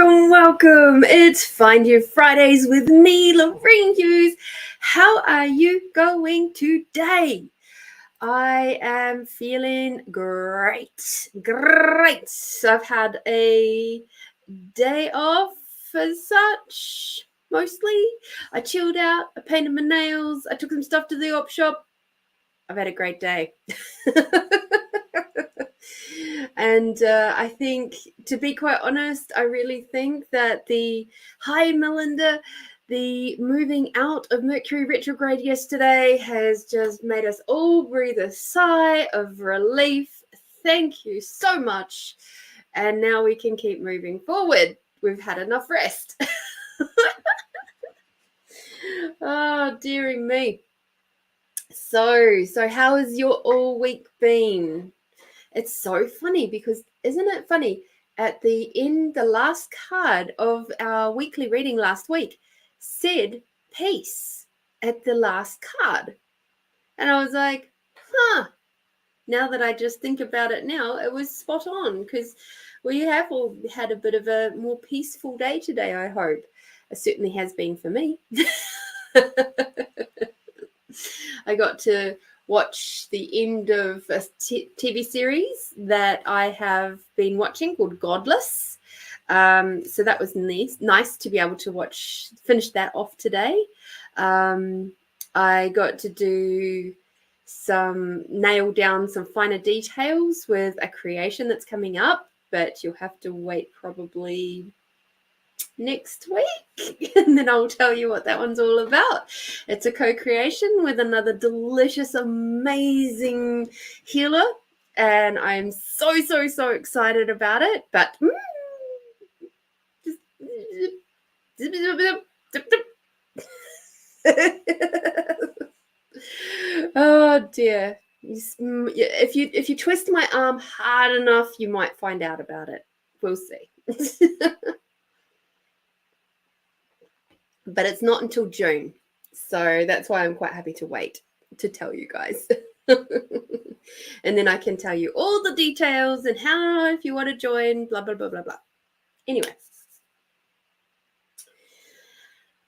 Welcome. It's Find You Fridays with me, Lorene Hughes. How are you going today? I am feeling great. I've had a day off as such, mostly. I chilled out, I painted my nails, I took some stuff to the op shop. I've had a great day. And I think, to be quite honest, I really think that hi Melinda, the moving out of Mercury retrograde yesterday has just made us all breathe a sigh of relief. Thank you so much. And now we can keep moving forward. We've had enough rest. Oh, dearie me. So how has your all week been? It's so funny because, isn't it funny? At the end, the last card of our weekly reading last week said peace at the last card. And I was like, now that I just think about it now, it was spot on, because we have all had a bit of a more peaceful day today, I hope. It certainly has been for me. I got to watch the end of a TV series that I have been watching called Godless. So that was nice to be able to finish that off today. I got to nail down some finer details with a creation that's coming up, but you'll have to wait probably next week and then I'll tell you what that one's all about. It's a co-creation with another delicious, amazing healer, and I'm so excited about it. But oh dear, if you twist my arm hard enough, you might find out about it. We'll see. But it's not until June, so that's why I'm quite happy to wait to tell you guys. And then I can tell you all the details and how, if you want to join, blah blah blah blah blah. Anyway,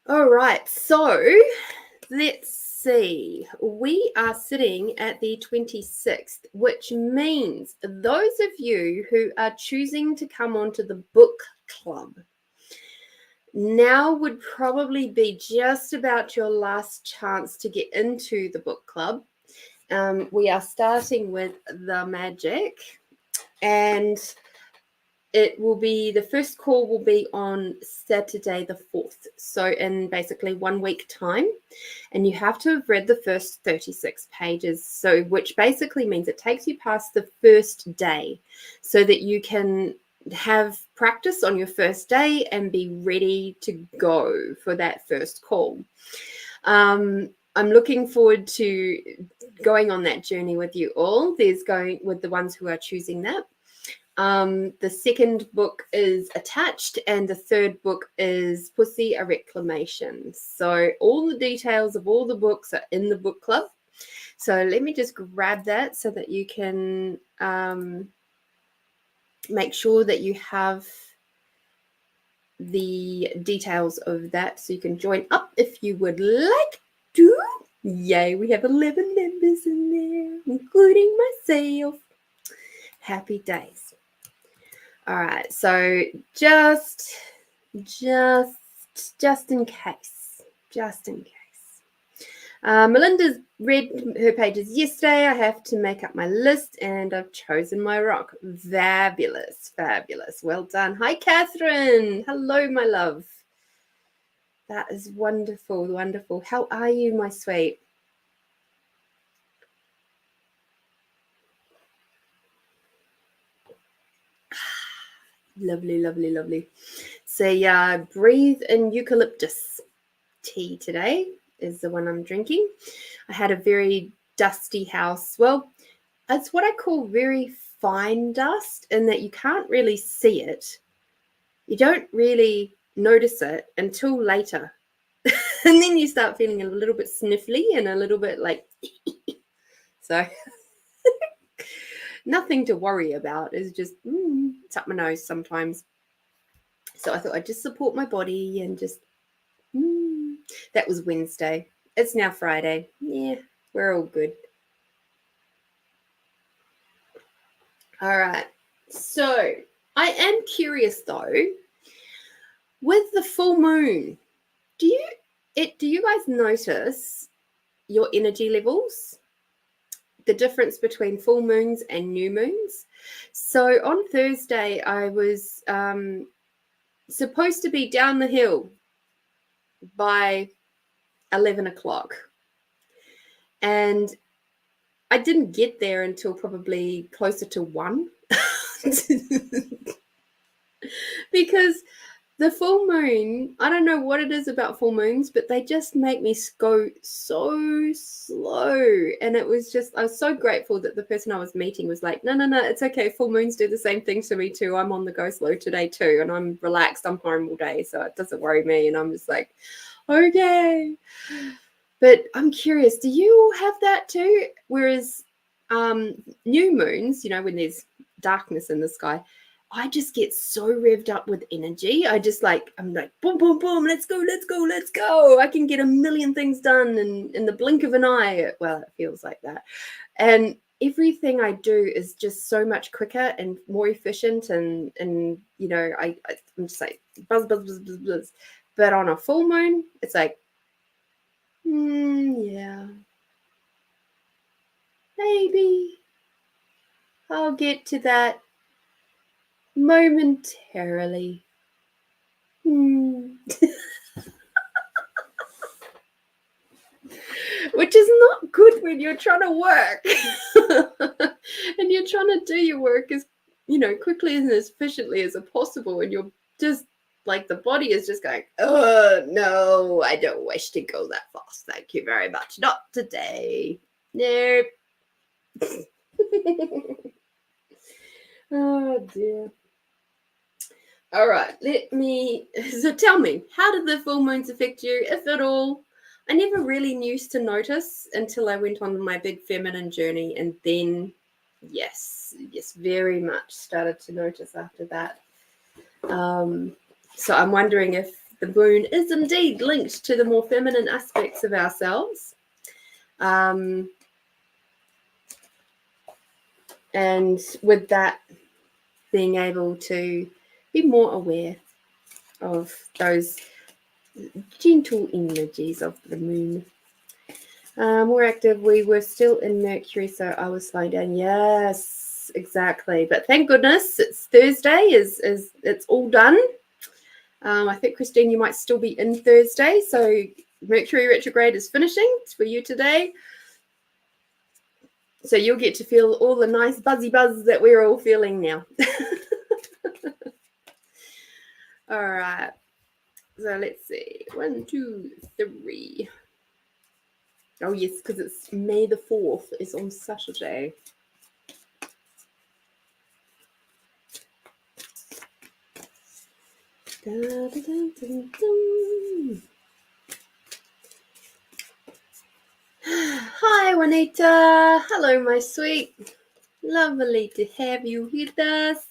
all right, so let's see. We are sitting at the 26th, which means those of you who are choosing to come onto the book club, now would probably be just about your last chance to get into the book club. We are starting with The Magic, and the first call will be on Saturday the 4th, so in basically 1 week time, and you have to have read the first 36 pages, so which basically means it takes you past the first day so that you can have practice on your first day and be ready to go for that first call. I'm looking forward to going on that journey with you all. There's going with the ones who are choosing that. The second book is attached, and the third book is Pussy, a Reclamation. So all the details of all the books are in the book club. So let me just grab that so that you can make sure that you have the details of that, so you can join up if you would like to. Yay, we have 11 members in there, including myself. Happy days. All right, so just in case. Melinda's read her pages yesterday. I have to make up my list, and I've chosen my rock. Fabulous. Well done. Hi, Catherine. Hello, my love. That is wonderful. How are you, my sweet? Lovely. So, breathe in eucalyptus tea today is the one I'm drinking. I had a very dusty house. Well, it's what I call very fine dust, in that you can't really see it. You don't really notice it until later. And then you start feeling a little bit sniffly and a little bit like so nothing to worry about. It's just it's up my nose sometimes. So I thought I'd just support my body and just, that was Wednesday. It's now Friday. Yeah, we're all good. All right. So I am curious though, with the full moon, do you guys notice your energy levels? The difference between full moons and new moons? So on Thursday, I was supposed to be down the hill by 11 o'clock. And I didn't get there until probably closer to 1. Because the full moon, I don't know what it is about full moons, but they just make me go so slow. And it was just, I was so grateful that the person I was meeting was like, no, it's okay. Full moons do the same thing to me too. I'm on the go slow today too. And I'm relaxed. I'm home all day. So it doesn't worry me. And I'm just like, okay. But I'm curious, do you all have that too? Whereas new moons, when there's darkness in the sky, I just get so revved up with energy. I'm like, boom, boom, boom, let's go. I can get a million things done in the blink of an eye. Well, it feels like that. And everything I do is just so much quicker and more efficient. And I'm just like buzz, buzz, buzz, buzz, buzz. But on a full moon, it's like, yeah, maybe I'll get to that momentarily. Which is not good when you're trying to work and you're trying to do your work as quickly and as efficiently as possible, and you're just like, the body is just going, oh no, I don't wish to go that fast, thank you very much, not today, nope. Oh dear. All right, so tell me, how did the full moons affect you, if at all? I never really used to notice until I went on my big feminine journey, and then yes, very much started to notice after that. So I'm wondering if the moon is indeed linked to the more feminine aspects of ourselves. And with that, being able to be more aware of those gentle energies of the moon. More active. We were still in Mercury, so I was slowing down. Yes, exactly. But thank goodness it's Thursday. It's all done. I think, Christine, you might still be in Thursday. So Mercury retrograde is finishing for you today. So you'll get to feel all the nice buzzy buzz that we're all feeling now. All right. So let's see. 1, 2, 3. Oh, yes, because it's May the 4th. It's on Saturday. Da, da, da, da, da. Hi, Juanita. Hello, my sweet. Lovely to have you with us.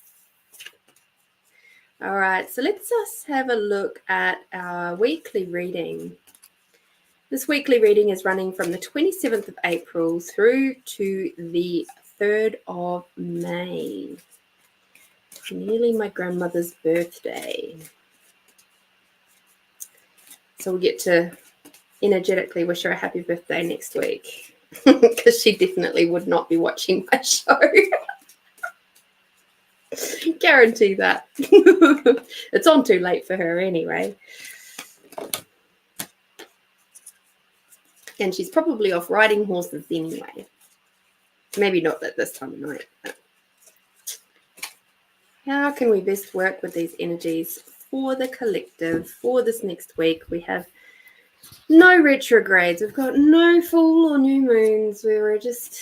All right, so let's just have a look at our weekly reading. This weekly reading is running from the 27th of April through to the 3rd of May. Nearly my grandmother's birthday. So we'll get to energetically wish her a happy birthday next week, because she definitely would not be watching my show. Guarantee that. It's on too late for her anyway. And she's probably off riding horses anyway. Maybe not at this time of night. But how can we best work with these energies for the collective for this next week? We have no retrogrades. We've got no full or new moons. We were just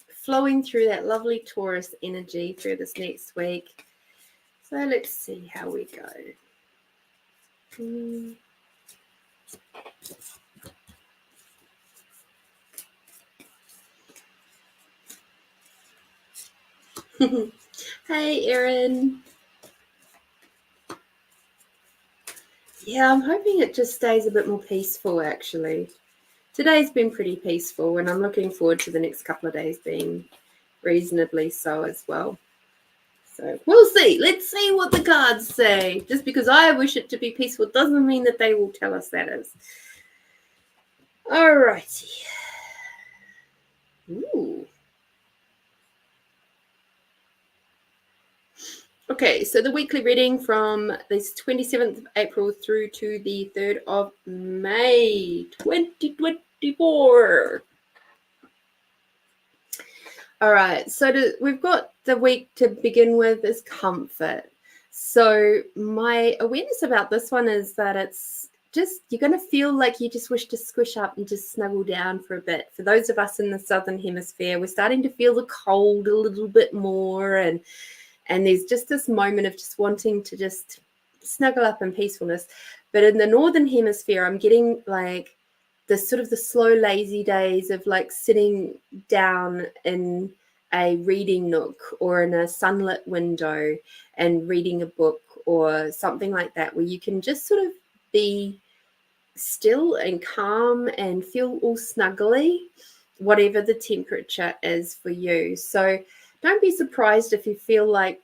flowing through that lovely Taurus energy through this next week. So let's see how we go. Hey, Erin. Yeah, I'm hoping it just stays a bit more peaceful, actually. Today's been pretty peaceful, and I'm looking forward to the next couple of days being reasonably so as well. So we'll see. Let's see what the cards say. Just because I wish it to be peaceful doesn't mean that they will tell us that is. Alrighty. Ooh. Okay, so the weekly reading from this 27th of April through to the 3rd of May 2024. All right, so we've got the week to begin with is comfort. So my awareness about this one is that it's just, you're going to feel like you just wish to squish up and just snuggle down for a bit. For those of us in the Southern Hemisphere, we're starting to feel the cold a little bit more, and there's just this moment of just wanting to just snuggle up in peacefulness. But in the Northern Hemisphere, I'm getting like the sort of the slow, lazy days of like sitting down in a reading nook or in a sunlit window and reading a book or something like that, where you can just sort of be still and calm and feel all snuggly, whatever the temperature is for you. So don't be surprised if you feel like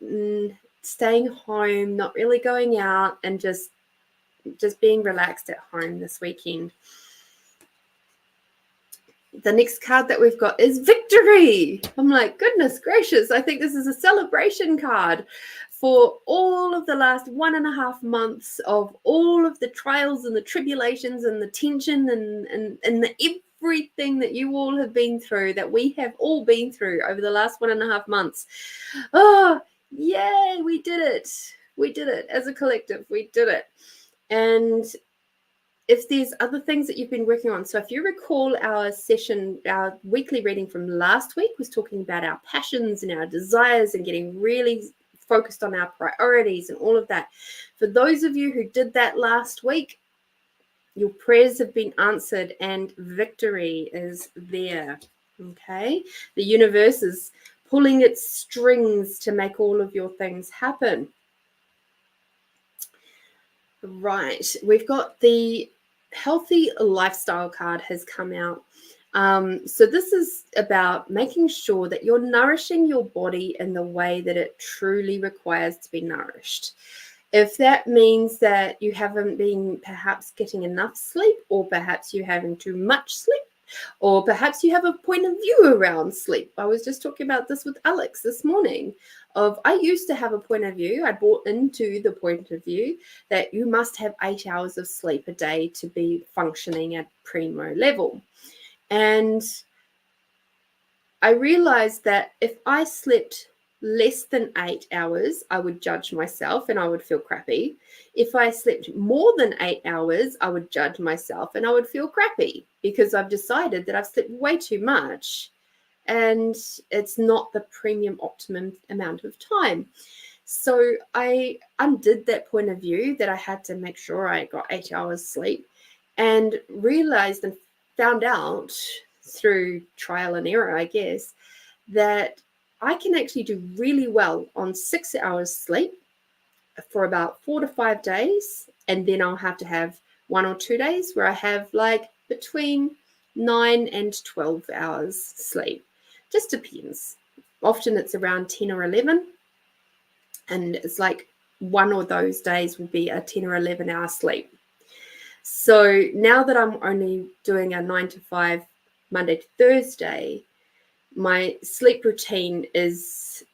staying home, not really going out, and just being relaxed at home this weekend. The next card that we've got is victory. I'm like, goodness gracious, I think this is a celebration card for all of the last 1.5 months of all of the trials and the tribulations and the tension and the everything that you all have been through, that we have all been through over the last 1.5 months. Oh, yay, we did it. We did it as a collective. We did it. And if there's other things that you've been working on, so if you recall our session, our weekly reading from last week was talking about our passions and our desires and getting really focused on our priorities and all of that. For those of you who did that last week, your prayers have been answered and victory is there. Okay, the universe is pulling its strings to make all of your things happen. Right, we've got the healthy lifestyle card has come out. So this is about making sure that you're nourishing your body in the way that it truly requires to be nourished. If that means that you haven't been perhaps getting enough sleep, or perhaps you're having too much sleep, or perhaps you have a point of view around sleep. I was just talking about this with Alex this morning. I used to have a point of view. I bought into the point of view that you must have 8 hours of sleep a day to be functioning at primo level. And I realized that if I slept less than 8 hours, I would judge myself and I would feel crappy. If I slept more than 8 hours, I would judge myself and I would feel crappy, because I've decided that I've slept way too much and it's not the premium optimum amount of time. So I undid that point of view that I had to make sure I got 8 hours sleep, and realized and found out through trial and error, I guess, that I can actually do really well on 6 hours sleep for about 4 to 5 days. And then I'll have to have 1 or 2 days where I have like between 9 and 12 hours sleep. Just depends. Often it's around 10 or 11. And it's like one of those days will be a 10 or 11 hour sleep. So now that I'm only doing a 9 to 5 Monday to Thursday, my sleep routine is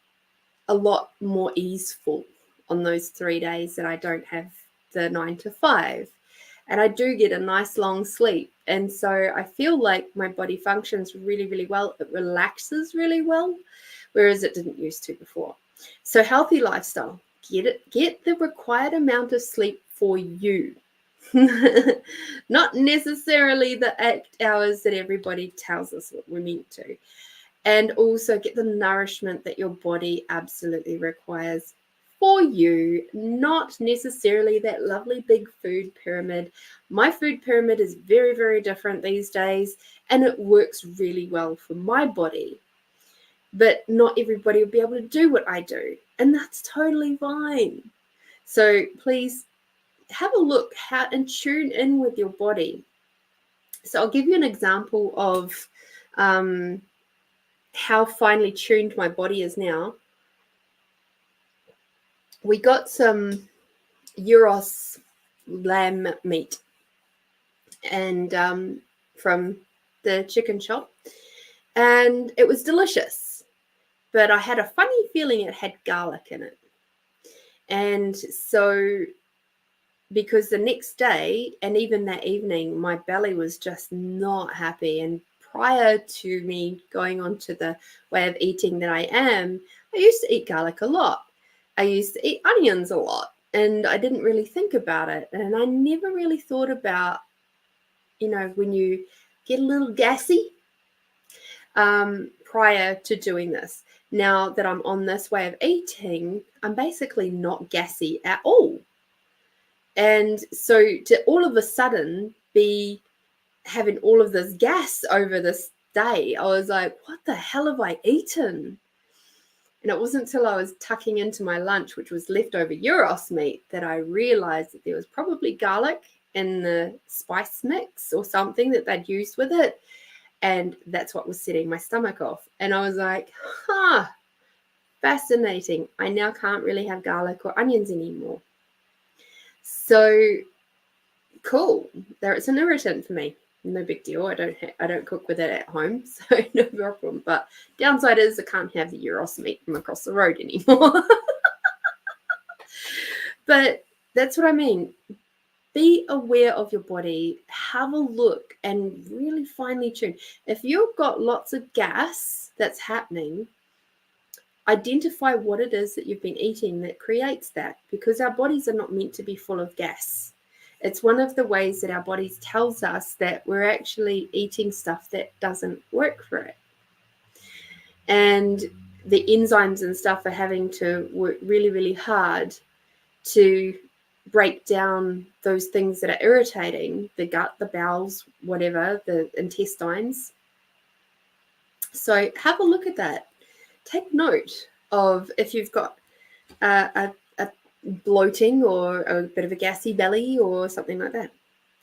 a lot more easeful on those 3 days that I don't have the 9 to 5. And I do get a nice long sleep. And so I feel like my body functions really, really well. It relaxes really well, whereas it didn't used to before. So healthy lifestyle, get the required amount of sleep for you. Not necessarily the 8 hours that everybody tells us what we're meant to. And also get the nourishment that your body absolutely requires for you, not necessarily that lovely big food pyramid. My food pyramid is very, very different these days, and it works really well for my body. But not everybody will be able to do what I do, and that's totally fine. So please have a look and tune in with your body. So I'll give you an example of how finely tuned my body is now. We got some Euros lamb meat and from the chicken shop, and it was delicious, but I had a funny feeling it had garlic in it. And so because the next day and even that evening, my belly was just not happy. And prior to me going on to the way of eating that I am, I used to eat garlic a lot. I used to eat onions a lot, and I didn't really think about it. And I never really thought about, when you get a little gassy prior to doing this. Now that I'm on this way of eating, I'm basically not gassy at all. And so to all of a sudden be having all of this gas over this day, I was like, what the hell have I eaten? And it wasn't until I was tucking into my lunch, which was leftover Euros meat, that I realized that there was probably garlic in the spice mix or something that they'd used with it. And that's what was setting my stomach off. And I was like, fascinating. I now can't really have garlic or onions anymore. So cool. It's an irritant for me. No big deal. I don't cook with it at home, so no problem. But downside is I can't have the Euros meat from across the road anymore. But that's what I mean. Be aware of your body. Have a look and really finely tune. If you've got lots of gas that's happening, identify what it is that you've been eating that creates that, because our bodies are not meant to be full of gas. It's one of the ways that our bodies tells us that we're actually eating stuff that doesn't work for it. And the enzymes and stuff are having to work really, really hard to break down those things that are irritating, the gut, the bowels, whatever, the intestines. So have a look at that. Take note of if you've got a bloating or a bit of a gassy belly or something like that.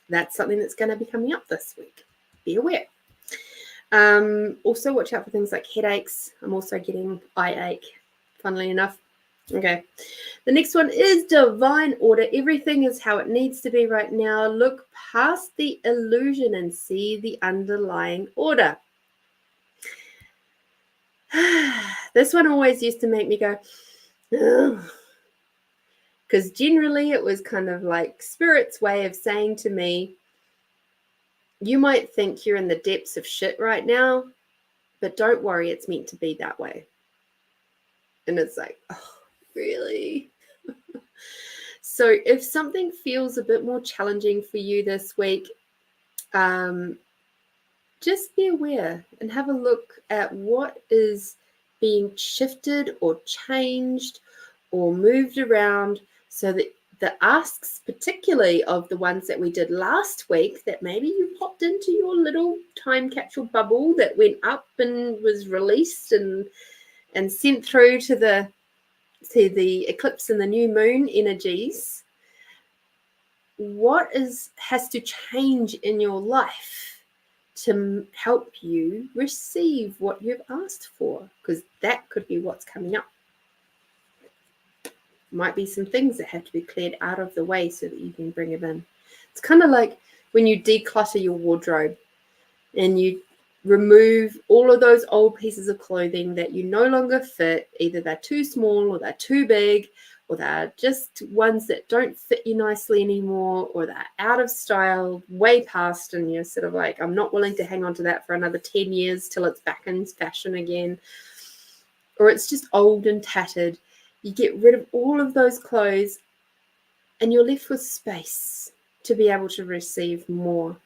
That's something that's going to be coming up this week. Be aware. Also watch out for things like headaches. I'm also getting eye ache, funnily enough. Okay. The next one is divine order. Everything is how it needs to be right now. Look past the illusion and see the underlying order. This one always used to make me go, because generally it was kind of like Spirit's way of saying to me, you might think you're in the depths of shit right now, but don't worry, it's meant to be that way. And it's like, oh, really? So if something feels a bit more challenging for you this week, just be aware and have a look at what is being shifted or changed or moved around, so that the asks, particularly of the ones that we did last week, that maybe you popped into your little time capsule bubble that went up and was released and sent through to the eclipse and the new moon energies. What has to change in your life to help you receive what you've asked for? Because that could be what's coming up. Might be some things that have to be cleared out of the way so that you can bring it in. It's kind of like when you declutter your wardrobe and you remove all of those old pieces of clothing that you no longer fit. Either they're too small or they're too big, or they're just ones that don't fit you nicely anymore, or they're out of style, way past, and you're sort of like, I'm not willing to hang on to that for another 10 years till it's back in fashion again. Or it's just old and tattered. You get rid of all of those clothes and you're left with space to be able to receive more.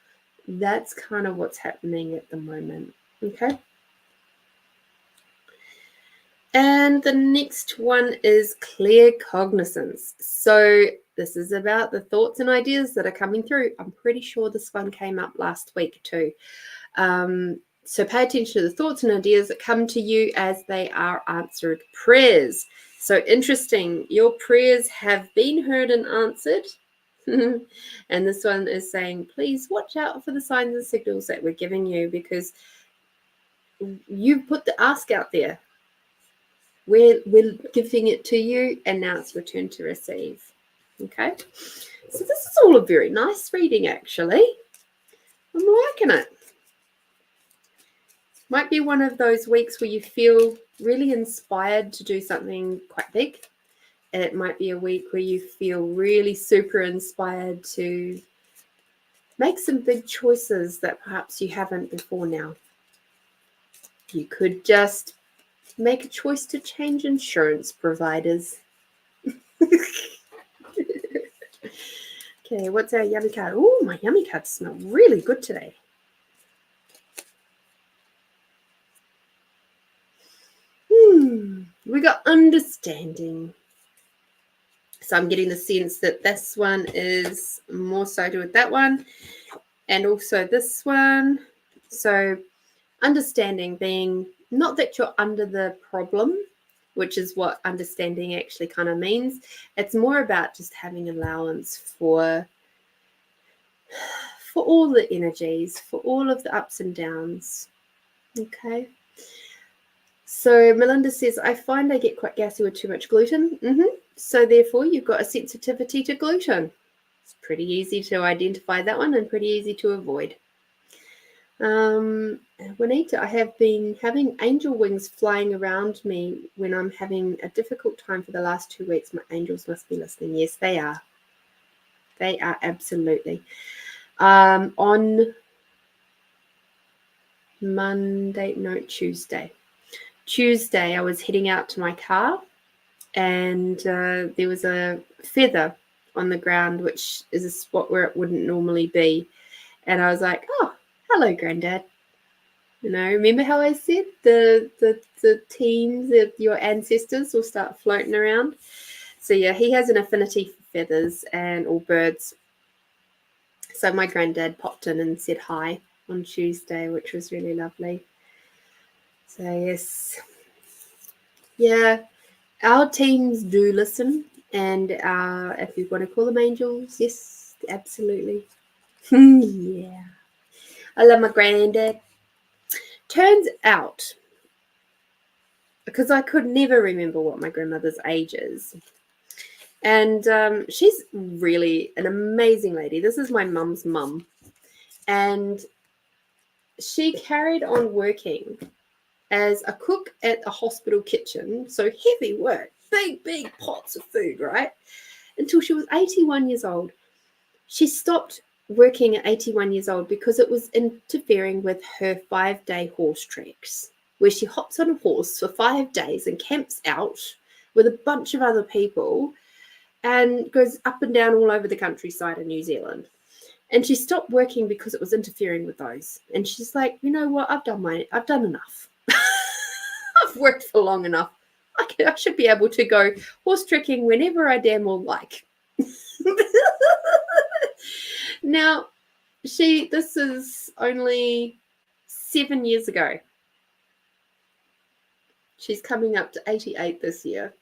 That's kind of what's happening at the moment. Okay. And the next one is clear cognizance. So this is about the thoughts and ideas that are coming through. I'm pretty sure this one came up last week too. So pay attention to the thoughts and ideas that come to you as they are answered prayers. So interesting, your prayers have been heard and answered. And this one is saying, please watch out for the signs and signals that we're giving you, because you put the ask out there. We're giving it to you, and now it's return to receive. Okay, so this is all a very nice reading, actually. I'm liking it. Might be one of those weeks where you feel really inspired to do something quite big. And it might be a week where you feel really super inspired to make some big choices that perhaps you haven't before now. You could just make a choice to change insurance providers. Okay, what's our yummy card? Oh, my yummy cards smell really good today. We got understanding. So I'm getting the sense that this one is more so to do with that one, and also this one. So understanding being not that you're under the problem, which is what understanding actually kind of means. It's more about just having allowance for all the energies, for all of the ups and downs. Okay. So Melinda says, I find I get quite gassy with too much gluten. So therefore, you've got a sensitivity to gluten. It's pretty easy to identify that one and pretty easy to avoid. Juanita, I have been having angel wings flying around me when I'm having a difficult time for the last 2 weeks. My angels must be listening. Yes, they are. They are absolutely. On Tuesday, I was heading out to my car, and there was a feather on the ground, which is a spot where it wouldn't normally be. And I was like, oh, hello, Granddad. You know, remember how I said the teams of your ancestors will start floating around? So yeah, he has an affinity for feathers and all birds. So my granddad popped in and said hi on Tuesday, which was really lovely. So yes, yeah, our teams do listen, and if you want to call them angels, yes, absolutely. Yeah, I love my granddad. Turns out, because I could never remember what my grandmother's age is, and she's really an amazing lady. This is my mum's mum, and she carried on working as a cook at a hospital kitchen, so heavy work, big pots of food, right? Until she was 81 years old. She stopped working at 81 years old because it was interfering with her 5-day horse treks, where she hops on a horse for 5 days and camps out with a bunch of other people and goes up and down all over the countryside in New Zealand. And she stopped working because it was interfering with those. And she's like, you know what? I've done enough. I've worked for long enough. I should be able to go horse trekking whenever I damn well like. Now, this is only 7 years ago. She's coming up to 88 this year.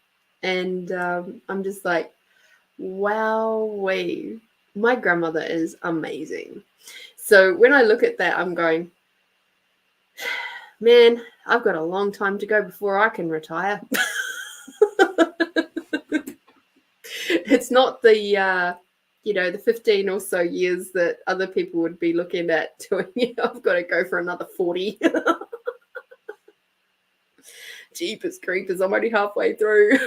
And I'm just like, wowee. My grandmother is amazing. So when I look at that, I'm going, man, I've got a long time to go before I can retire. It's not the, the 15 or so years that other people would be looking at doing, I've got to go for another 40. Jeepers creepers, I'm only halfway through.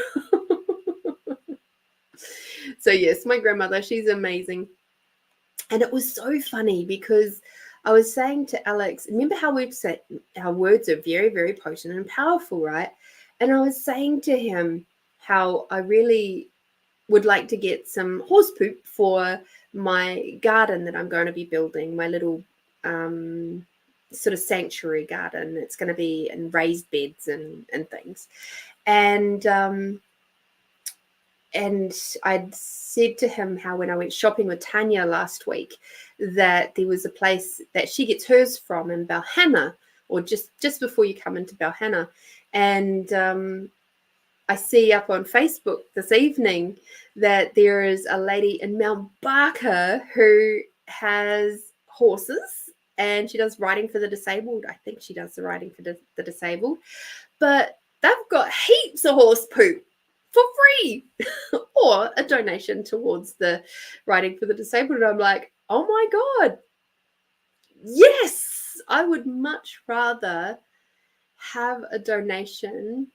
So yes, my grandmother, she's amazing. And it was so funny because I was saying to Alex, remember how we've said our words are very, very potent and powerful, right? And I was saying to him how I really would like to get some horse poop for my garden that I'm going to be building, my little sort of sanctuary garden. It's going to be in raised beds and things. And I'd said to him how when I went shopping with Tanya last week, that there was a place that she gets hers from in Balhanna, or just before you come into Balhanna. And I see up on Facebook this evening that there is a lady in Mount Barker who has horses, and she does riding for the disabled. I think she does the riding for the disabled, but they've got heaps of horse poop for free or a donation towards the riding for the disabled. And I'm like, oh my God, yes, I would much rather have a donation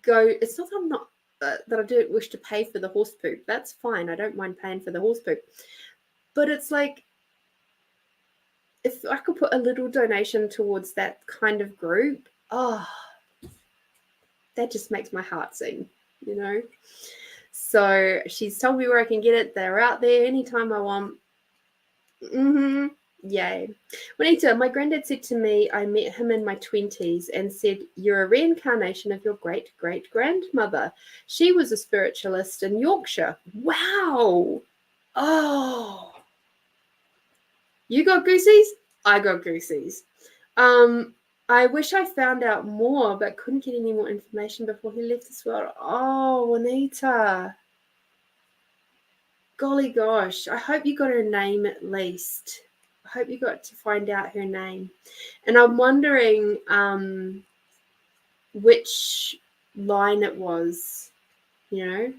go. It's not that I'm not that I don't wish to pay for the horse poop. That's fine. I don't mind paying for the horse poop. But it's like, if I could put a little donation towards that kind of group, oh, that just makes my heart sing, you know? So she's told me where I can get it. They're out there anytime I want. Yay. Juanita, my granddad said to me, I met him in my 20s and said, you're a reincarnation of your great-great-grandmother. She was a spiritualist in Yorkshire. Wow. Oh. You got goosies? I got goosies. I wish I found out more, but couldn't get any more information before he left this world. Oh, Juanita. Golly gosh. I hope you got her name at least. I hope you got to find out her name. And I'm wondering which line it was, you know.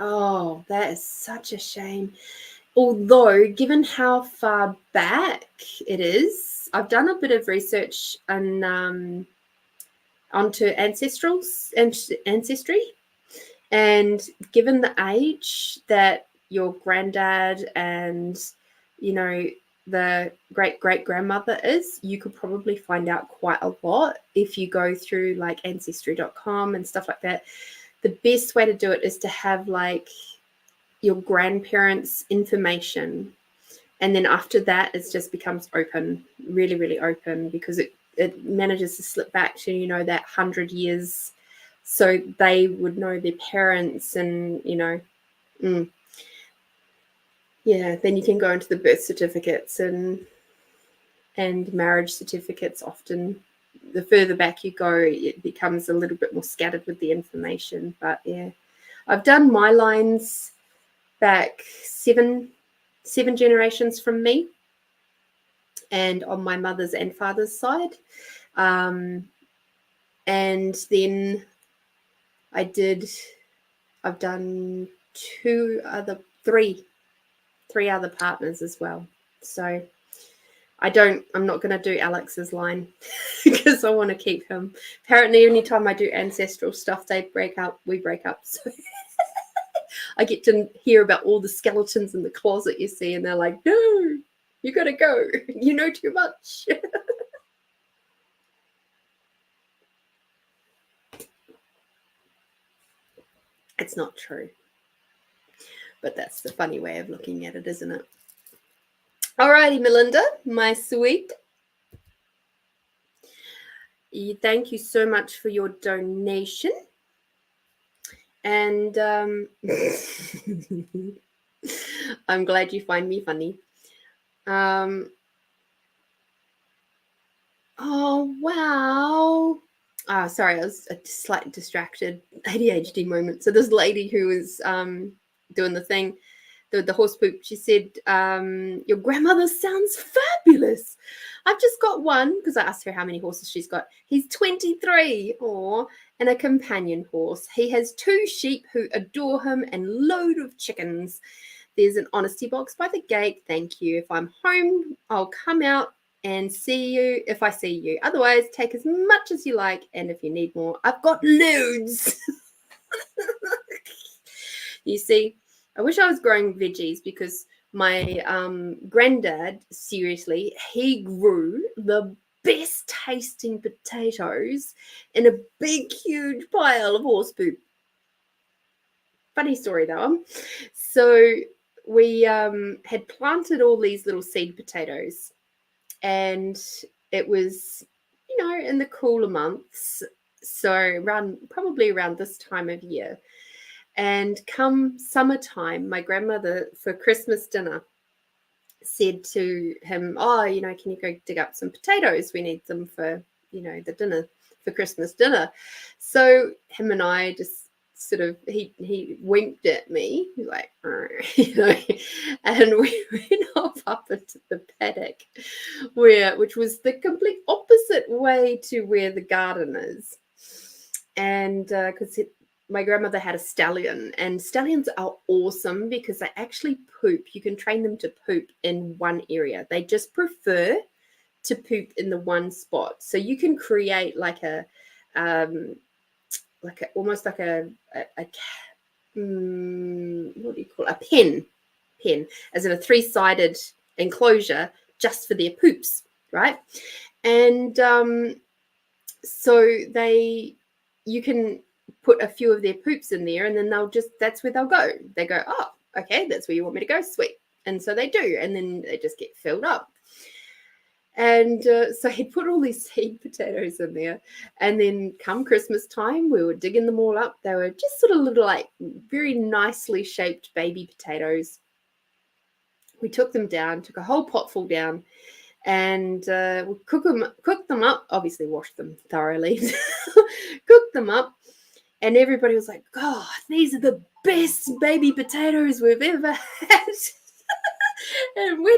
Oh, that is such a shame. Although, given how far back it is, I've done a bit of research on onto ancestry, and given the age that your granddad and, you know, the great-great-grandmother is, you could probably find out quite a lot if you go through like ancestry.com and stuff like that. The best way to do it is to have like your grandparents' information, and then after that it just becomes open, really, really open, because it manages to slip back to, you know, that 100 years, so they would know their parents, and, you know, yeah, then you can go into the birth certificates and marriage certificates. Often the further back you go, it becomes a little bit more scattered with the information. But yeah, I've done my lines back seven generations from me, and on my mother's and father's side, and then I've done three other partners as well. So I'm not going to do Alex's line because I want to keep him. Apparently, anytime I do ancestral stuff, we break up. So I get to hear about all the skeletons in the closet, you see, and they're like, no, you got to go. You know too much. It's not true. But that's the funny way of looking at it, isn't it? Alrighty, Melinda, my sweet. Thank you so much for your donation. And I'm glad you find me funny. Oh, wow. Sorry, I was slightly distracted. ADHD moment. So this lady who was doing the thing, the horse poop, she said, your grandmother sounds fabulous. I've just got one, because I asked her how many horses she's got. He's 23, and a companion horse. He has 2 sheep who adore him and load of chickens. There's an honesty box by the gate. Thank you. If I'm home, I'll come out and see you if I see you. Otherwise, take as much as you like, and if you need more, I've got loads. You see, I wish I was growing veggies, because my granddad, seriously, he grew the best tasting potatoes in a big, huge pile of horse poop. Funny story though. So we had planted all these little seed potatoes, and it was, you know, in the cooler months, so probably around this time of year. And come summertime, my grandmother, for Christmas dinner, said to him, oh, can you go dig up some potatoes? We need them for, the dinner, for Christmas dinner. So him and I just sort of, he winked at me, like, and we went off up into the paddock, which was the complete opposite way to where the garden is. And because my grandmother had a stallion, and stallions are awesome because they actually poop. You can train them to poop in one area. They just prefer to poop in the one spot. So you can create almost like a what do you call it? A pen, as in a 3-sided enclosure just for their poops, right? And so you can put a few of their poops in there, and then that's where they'll go. They go, oh, okay, that's where you want me to go, sweet. And so they do, and then they just get filled up. And so he'd put all these seed potatoes in there, and then come Christmas time, we were digging them all up. They were just sort of little, like, very nicely shaped baby potatoes. We took them down, took a whole pot full down, and we cooked them up, obviously washed them thoroughly, cooked them up, and everybody was like, God, these are the best baby potatoes we've ever had. And where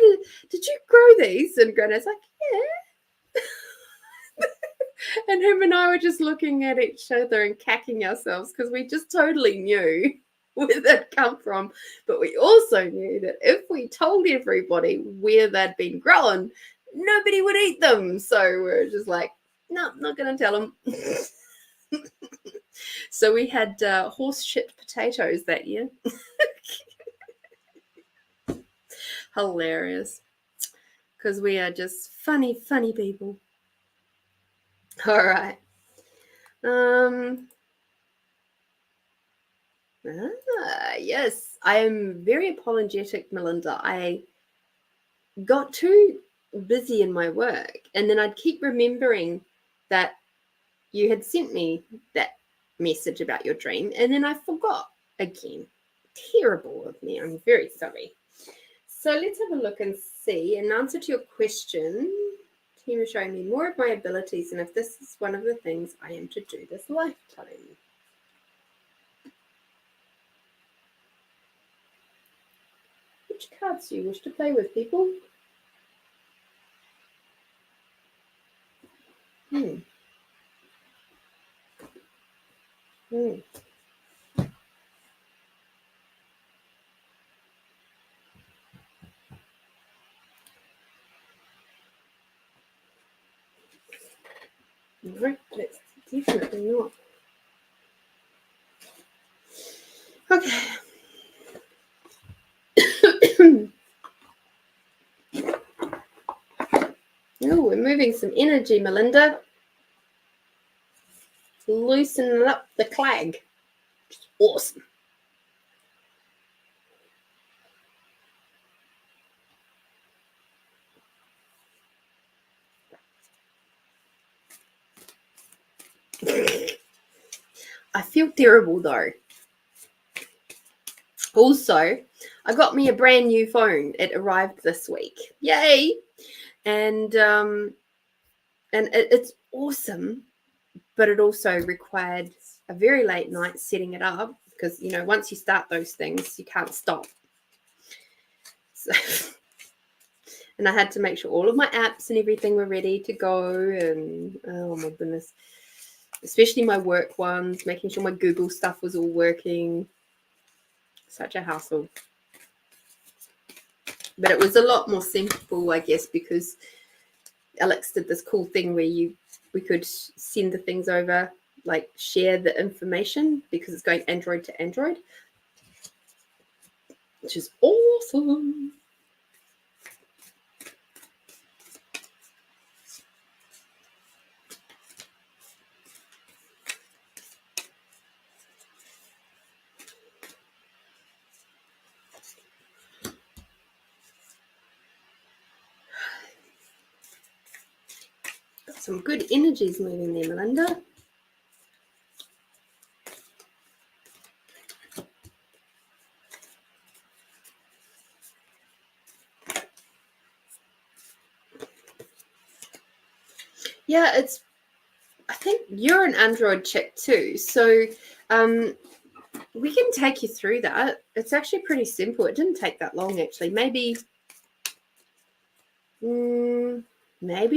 did you grow these? And Grandad's like, yeah. And him and I were just looking at each other and cacking ourselves because we just totally knew where they'd come from. But we also knew that if we told everybody where they'd been grown, nobody would eat them. So we're just like, no, not going to tell them. So we had horse shit potatoes that year. Hilarious. Because we are just funny people. All right. Yes, I am very apologetic, Melinda. I got too busy in my work, and then I'd keep remembering that you had sent me that message about your dream, and then I forgot again. Terrible of me. I'm very sorry. So let's have a look and see. In answer to your question, team is showing me more of my abilities, and if this is one of the things I am to do this lifetime. Which cards do you wish to play with, people? No, that's definitely not. Okay. Oh, we're moving some energy, Melinda. Loosening up the clag. Awesome. I feel terrible though. Also, I got me a brand new phone. It arrived this week. Yay! And it's awesome, but it also required a very late night setting it up because, once you start those things, you can't stop. So, and I had to make sure all of my apps and everything were ready to go. And oh my goodness, especially my work ones, making sure my Google stuff was all working. Such a hassle. But it was a lot more simple, I guess, because Alex did this cool thing where we could send the things over, like share the information because it's going Android to Android, which is awesome. Got some good energies moving there, Melinda. Yeah, I think you're an Android chick too. So we can take you through that. It's actually pretty simple. It didn't take that long, actually. Maybe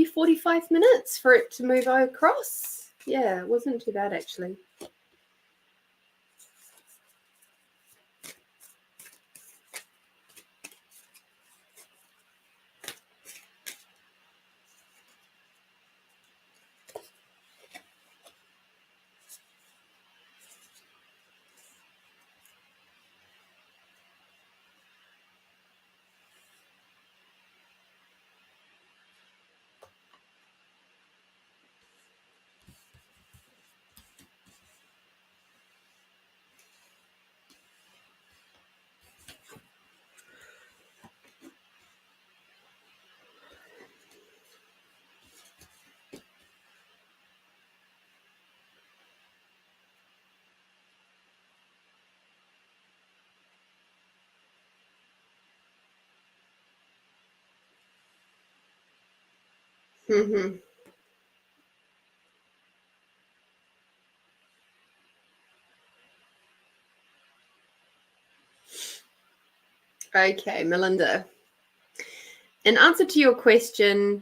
45 minutes for it to move across. Yeah, it wasn't too bad, actually. Okay, Melinda. In answer to your question,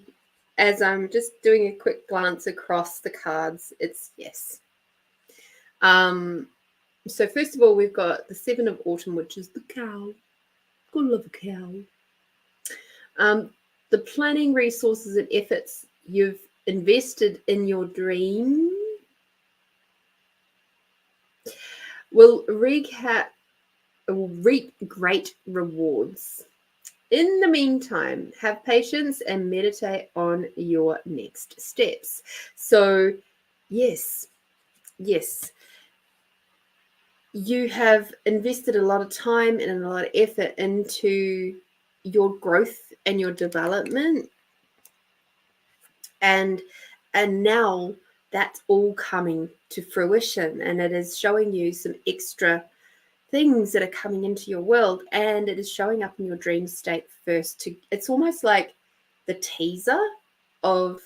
as I'm just doing a quick glance across the cards, it's yes. So first of all, we've got the Seven of Autumn, which is the cow. God love a cow. The planning, resources, and efforts you've invested in your dream will reap great rewards. In the meantime, have patience and meditate on your next steps. So, yes, you have invested a lot of time and a lot of effort into your growth and your development, and now that's all coming to fruition, and it is showing you some extra things that are coming into your world, and it is showing up in your dream state first. It's almost like the teaser of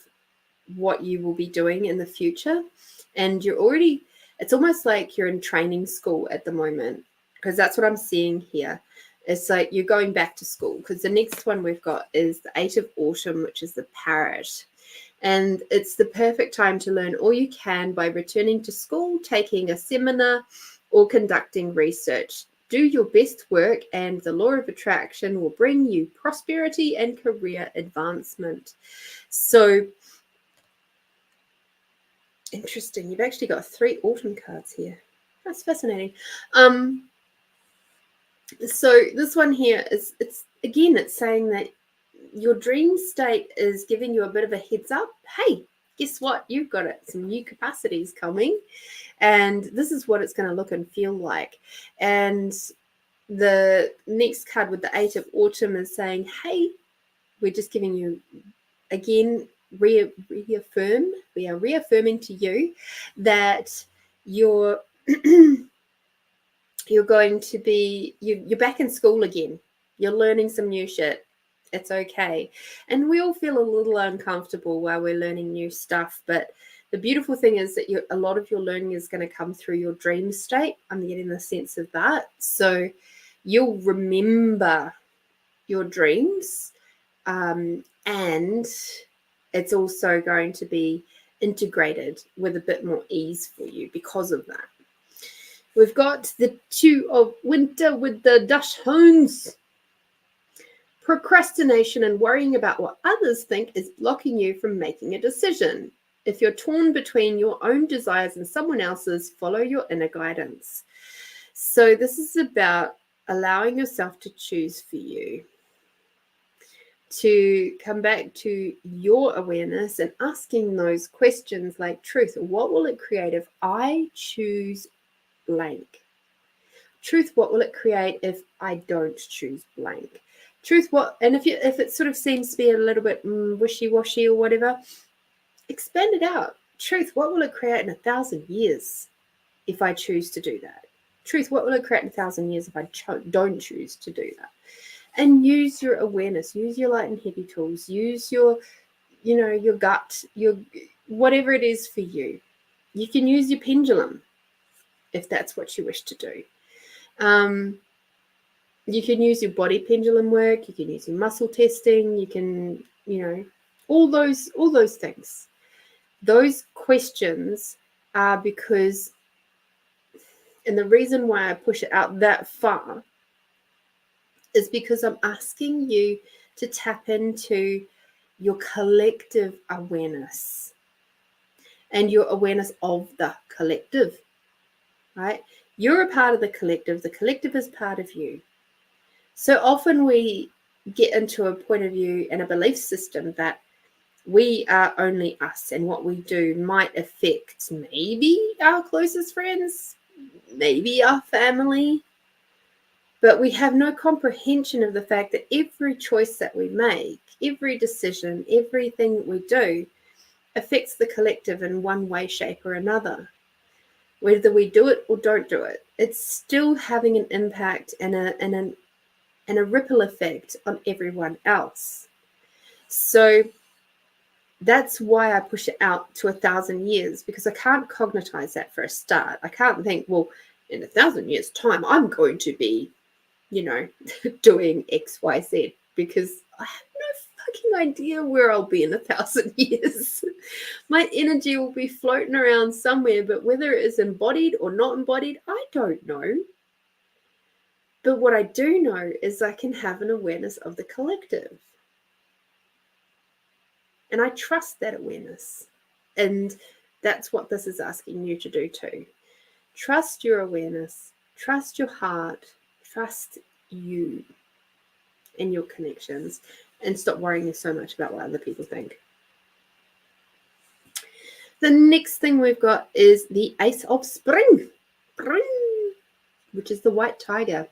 what you will be doing in the future, and it's almost like you're in training school at the moment, because that's what I'm seeing here. It's like you're going back to school, because the next one we've got is the Eight of Autumn, which is the Parrot. And it's the perfect time to learn all you can by returning to school, taking a seminar, or conducting research. Do your best work, and the law of attraction will bring you prosperity and career advancement. So, interesting. You've actually got 3 autumn cards here. That's fascinating. So this one here is, it's saying that your dream state is giving you a bit of a heads up. Hey, guess what? You've got some new capacities coming, and this is what it's going to look and feel like. And the next card with the Eight of Autumn is saying, hey, we're just giving you, again, we are reaffirming to you that you're going to be, you're back in school again. You're learning some new shit. It's okay. And we all feel a little uncomfortable while we're learning new stuff. But the beautiful thing is that a lot of your learning is going to come through your dream state. I'm getting the sense of that. So you'll remember your dreams. And it's also going to be integrated with a bit more ease for you because of that. We've got the Two of Winter with the Dutch Hounds. Procrastination and worrying about what others think is blocking you from making a decision. If you're torn between your own desires and someone else's, follow your inner guidance. So this is about allowing yourself to choose for you, to come back to your awareness and asking those questions like, truth, what will it create if I choose blank? Truth, what will it create if I don't choose blank? Truth, what, and if it sort of seems to be a little bit wishy-washy or whatever, expand it out. Truth, what will it create in 1,000 years if I choose to do that? Truth, what will it create in 1,000 years if I don't choose to do that? And use your awareness, use your light and heavy tools, use your your gut, your whatever it is for you. You can use your pendulum if that's what you wish to do. You can use your body pendulum work. You can use your muscle testing. You can, all those things. Those questions are because, and the reason why I push it out that far is because I'm asking you to tap into your collective awareness and your awareness of the collective, right? You're a part of the collective is part of you. So often we get into a point of view and a belief system that we are only us, and what we do might affect maybe our closest friends, maybe our family, but we have no comprehension of the fact that every choice that we make, every decision, everything that we do affects the collective in one way, shape, or another. Whether we do it or don't do it, it's still having an impact and a ripple effect on everyone else. So that's why I push it out to 1,000 years, because I can't cognitize that for a start. I can't think, well, in 1,000 years' time, I'm going to be, doing X, Y, Z, because I have no fucking idea where I'll be in 1,000 years. My energy will be floating around somewhere, but whether it is embodied or not embodied, I don't know. But what I do know is I can have an awareness of the collective. And I trust that awareness. And that's what this is asking you to do too. Trust your awareness, trust your heart, trust you and your connections, and stop worrying so much about what other people think. The next thing we've got is the Ace of Spring, which is the white tiger.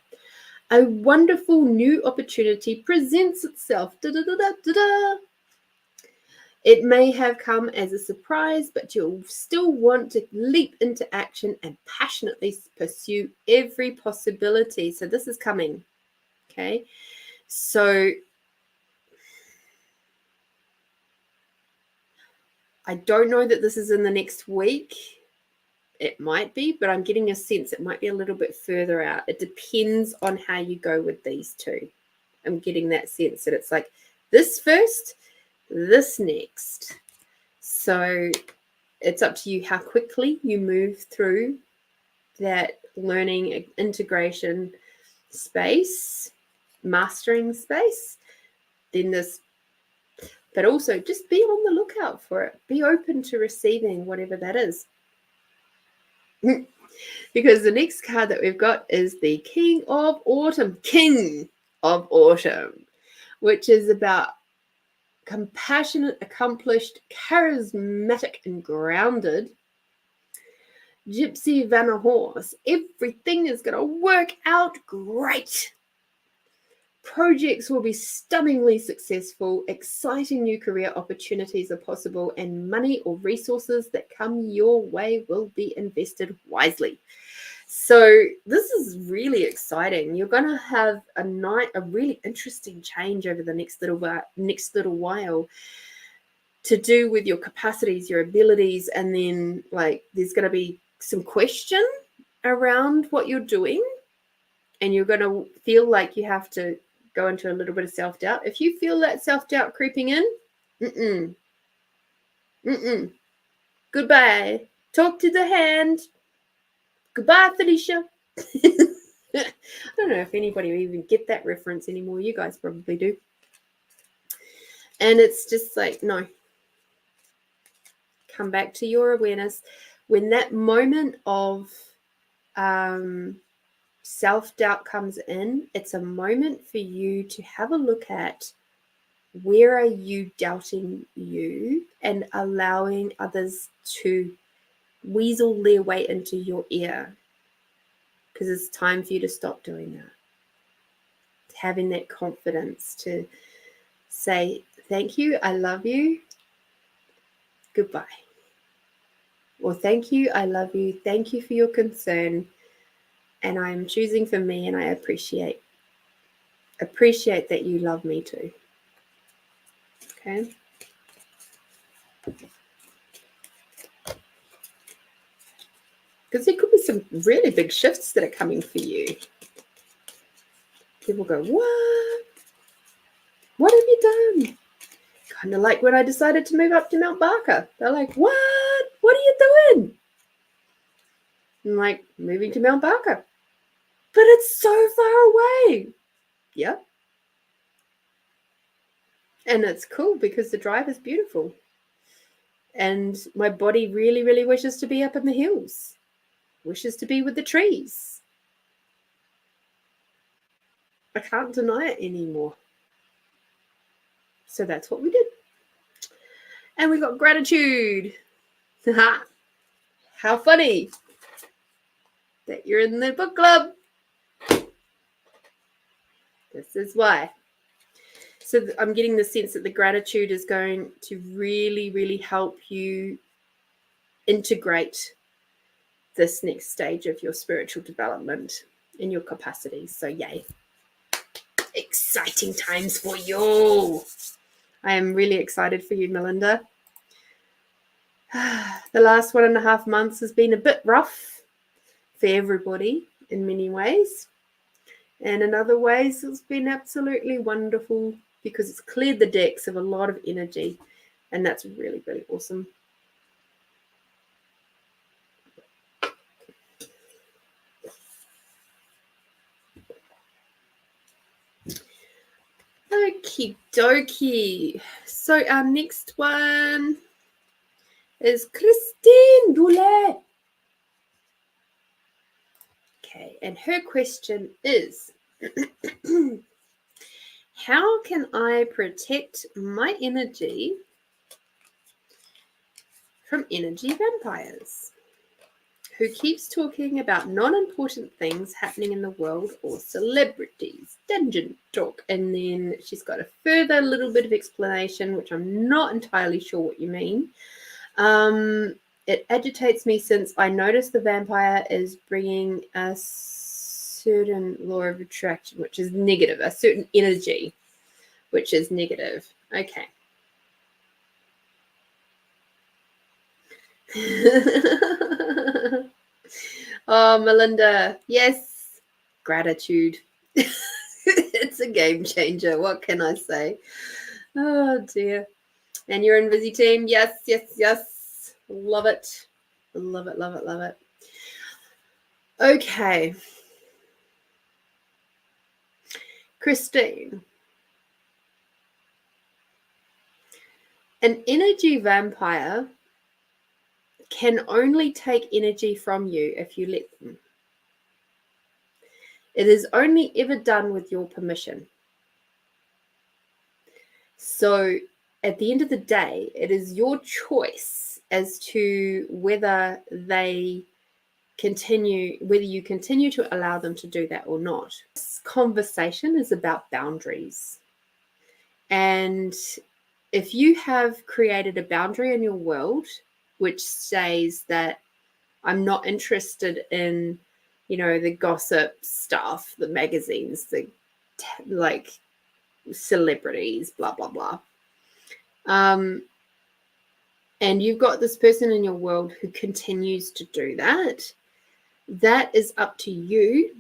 A wonderful new opportunity presents itself. It may have come as a surprise, but you'll still want to leap into action and passionately pursue every possibility. So this is coming, okay? So I don't know that this is in the next week. It might be, but I'm getting a sense it might be a little bit further out. It depends on how you go with these two. I'm getting that sense that it's like this first, this next. So it's up to you how quickly you move through that learning integration space, mastering space. Then this, but also just be on the lookout for it. Be open to receiving whatever that is. Because the next card that we've got is the King of Autumn, which is about compassionate, accomplished, charismatic, and grounded. Gypsy Van a Horse. Everything is going to work out great. Projects will be stunningly successful. Exciting new career opportunities are possible, and money or resources that come your way will be invested wisely. So this is really exciting. You're going to have a really interesting change over the next little while to do with your capacities, your abilities, and then there's going to be some question around what you're doing, and you're going to feel like you have to go into a little bit of self-doubt. If you feel that self-doubt creeping in, goodbye. Talk to the hand. Goodbye, Felicia. I don't know if anybody will even get that reference anymore. You guys probably do. And it's just like, no. Come back to your awareness. When that moment of self-doubt comes in, it's a moment for you to have a look at where are you doubting you and allowing others to weasel their way into your ear, because it's time for you to stop doing that. Having that confidence to say, thank you, I love you, goodbye. Or thank you, I love you, thank you for your concern, and I'm choosing for me, and I appreciate that you love me too. Okay. Because there could be some really big shifts that are coming for you. People go, what? What have you done? Kind of like when I decided to move up to Mount Barker. They're like, what? What are you doing? I'm like, moving to Mount Barker. But it's so far away. Yeah. And it's cool because the drive is beautiful. And my body really, really wishes to be up in the hills. Wishes to be with the trees. I can't deny it anymore. So that's what we did. And we got gratitude. How funny that you're in the book club. This is why. So I'm getting the sense that the gratitude is going to really, really help you integrate this next stage of your spiritual development in your capacities. So yay. Exciting times for you. I am really excited for you, Melinda. The last 1.5 months has been a bit rough for everybody in many ways. And in other ways, it's been absolutely wonderful because it's cleared the decks of a lot of energy. And that's really, really awesome. Okie dokie. So our next one is Christine Doulet. Okay, and her question is, how can I protect my energy from energy vampires who keeps talking about non-important things happening in the world or celebrities? Dungeon talk. And then she's got a further little bit of explanation, which I'm not entirely sure what you mean. It agitates me since I notice the vampire is bringing a certain law of attraction, which is negative, a certain energy, which is negative. Okay. Oh, Melinda, yes, gratitude. It's a game changer. What can I say? Oh, dear. And you're in Busy Team. Yes, yes, yes. Love it. Love it, love it, love it. Okay. Christine. An energy vampire can only take energy from you if you let them. It is only ever done with your permission. So at the end of the day, it is your choice as to whether you continue to allow them to do that or not. This conversation is about boundaries. And if you have created a boundary in your world which says that I'm not interested in, the gossip stuff, the magazines, the like celebrities, blah, blah, blah. And you've got this person in your world who continues to do that. That is up to you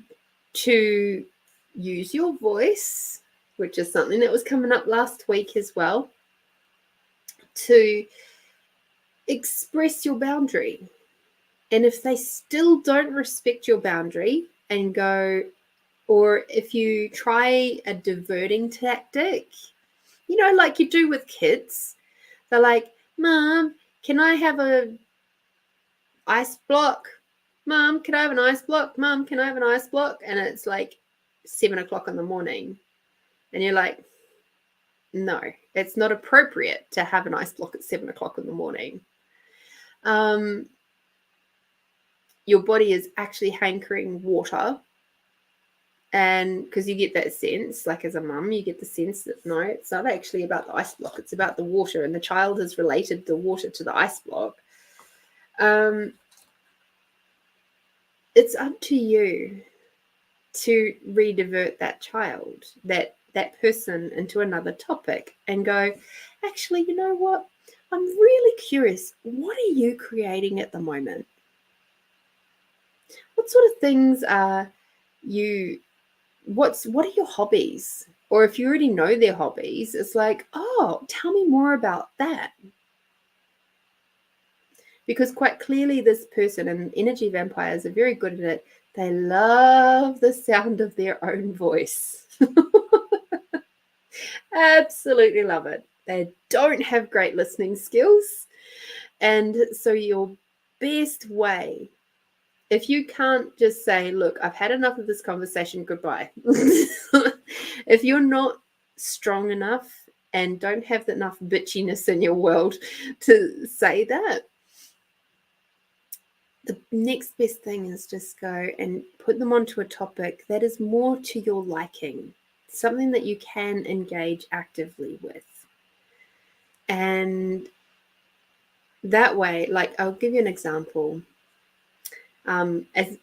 to use your voice, which is something that was coming up last week as well, to express your boundary. And if they still don't respect your boundary and go, or if you try a diverting tactic, like you do with kids, they're like, Mom, can I have a ice block? Mom, can I have an ice block? Mom, can I have an ice block? And it's like 7 o'clock in the morning. And you're like, no, it's not appropriate to have an ice block at 7 o'clock in the morning. Your body is actually hankering water. And because you get that sense, like as a mum, you get the sense that no, it's not actually about the ice block. It's about the water. And the child has related the water to the ice block. It's up to you to redivert that child, that person into another topic and go, actually, you know what? I'm really really curious, what are you creating at the moment? What sort of things are you, what are your hobbies? Or if you already know their hobbies, it's like, oh, tell me more about that. Because quite clearly this person, and energy vampires are very good at it, they love the sound of their own voice. Absolutely love it. They don't have great listening skills. And so your best way, if you can't just say, look, I've had enough of this conversation, goodbye. If you're not strong enough and don't have enough bitchiness in your world to say that, the next best thing is just go and put them onto a topic that is more to your liking, something that you can engage actively with. And that way, like, I'll give you an example. As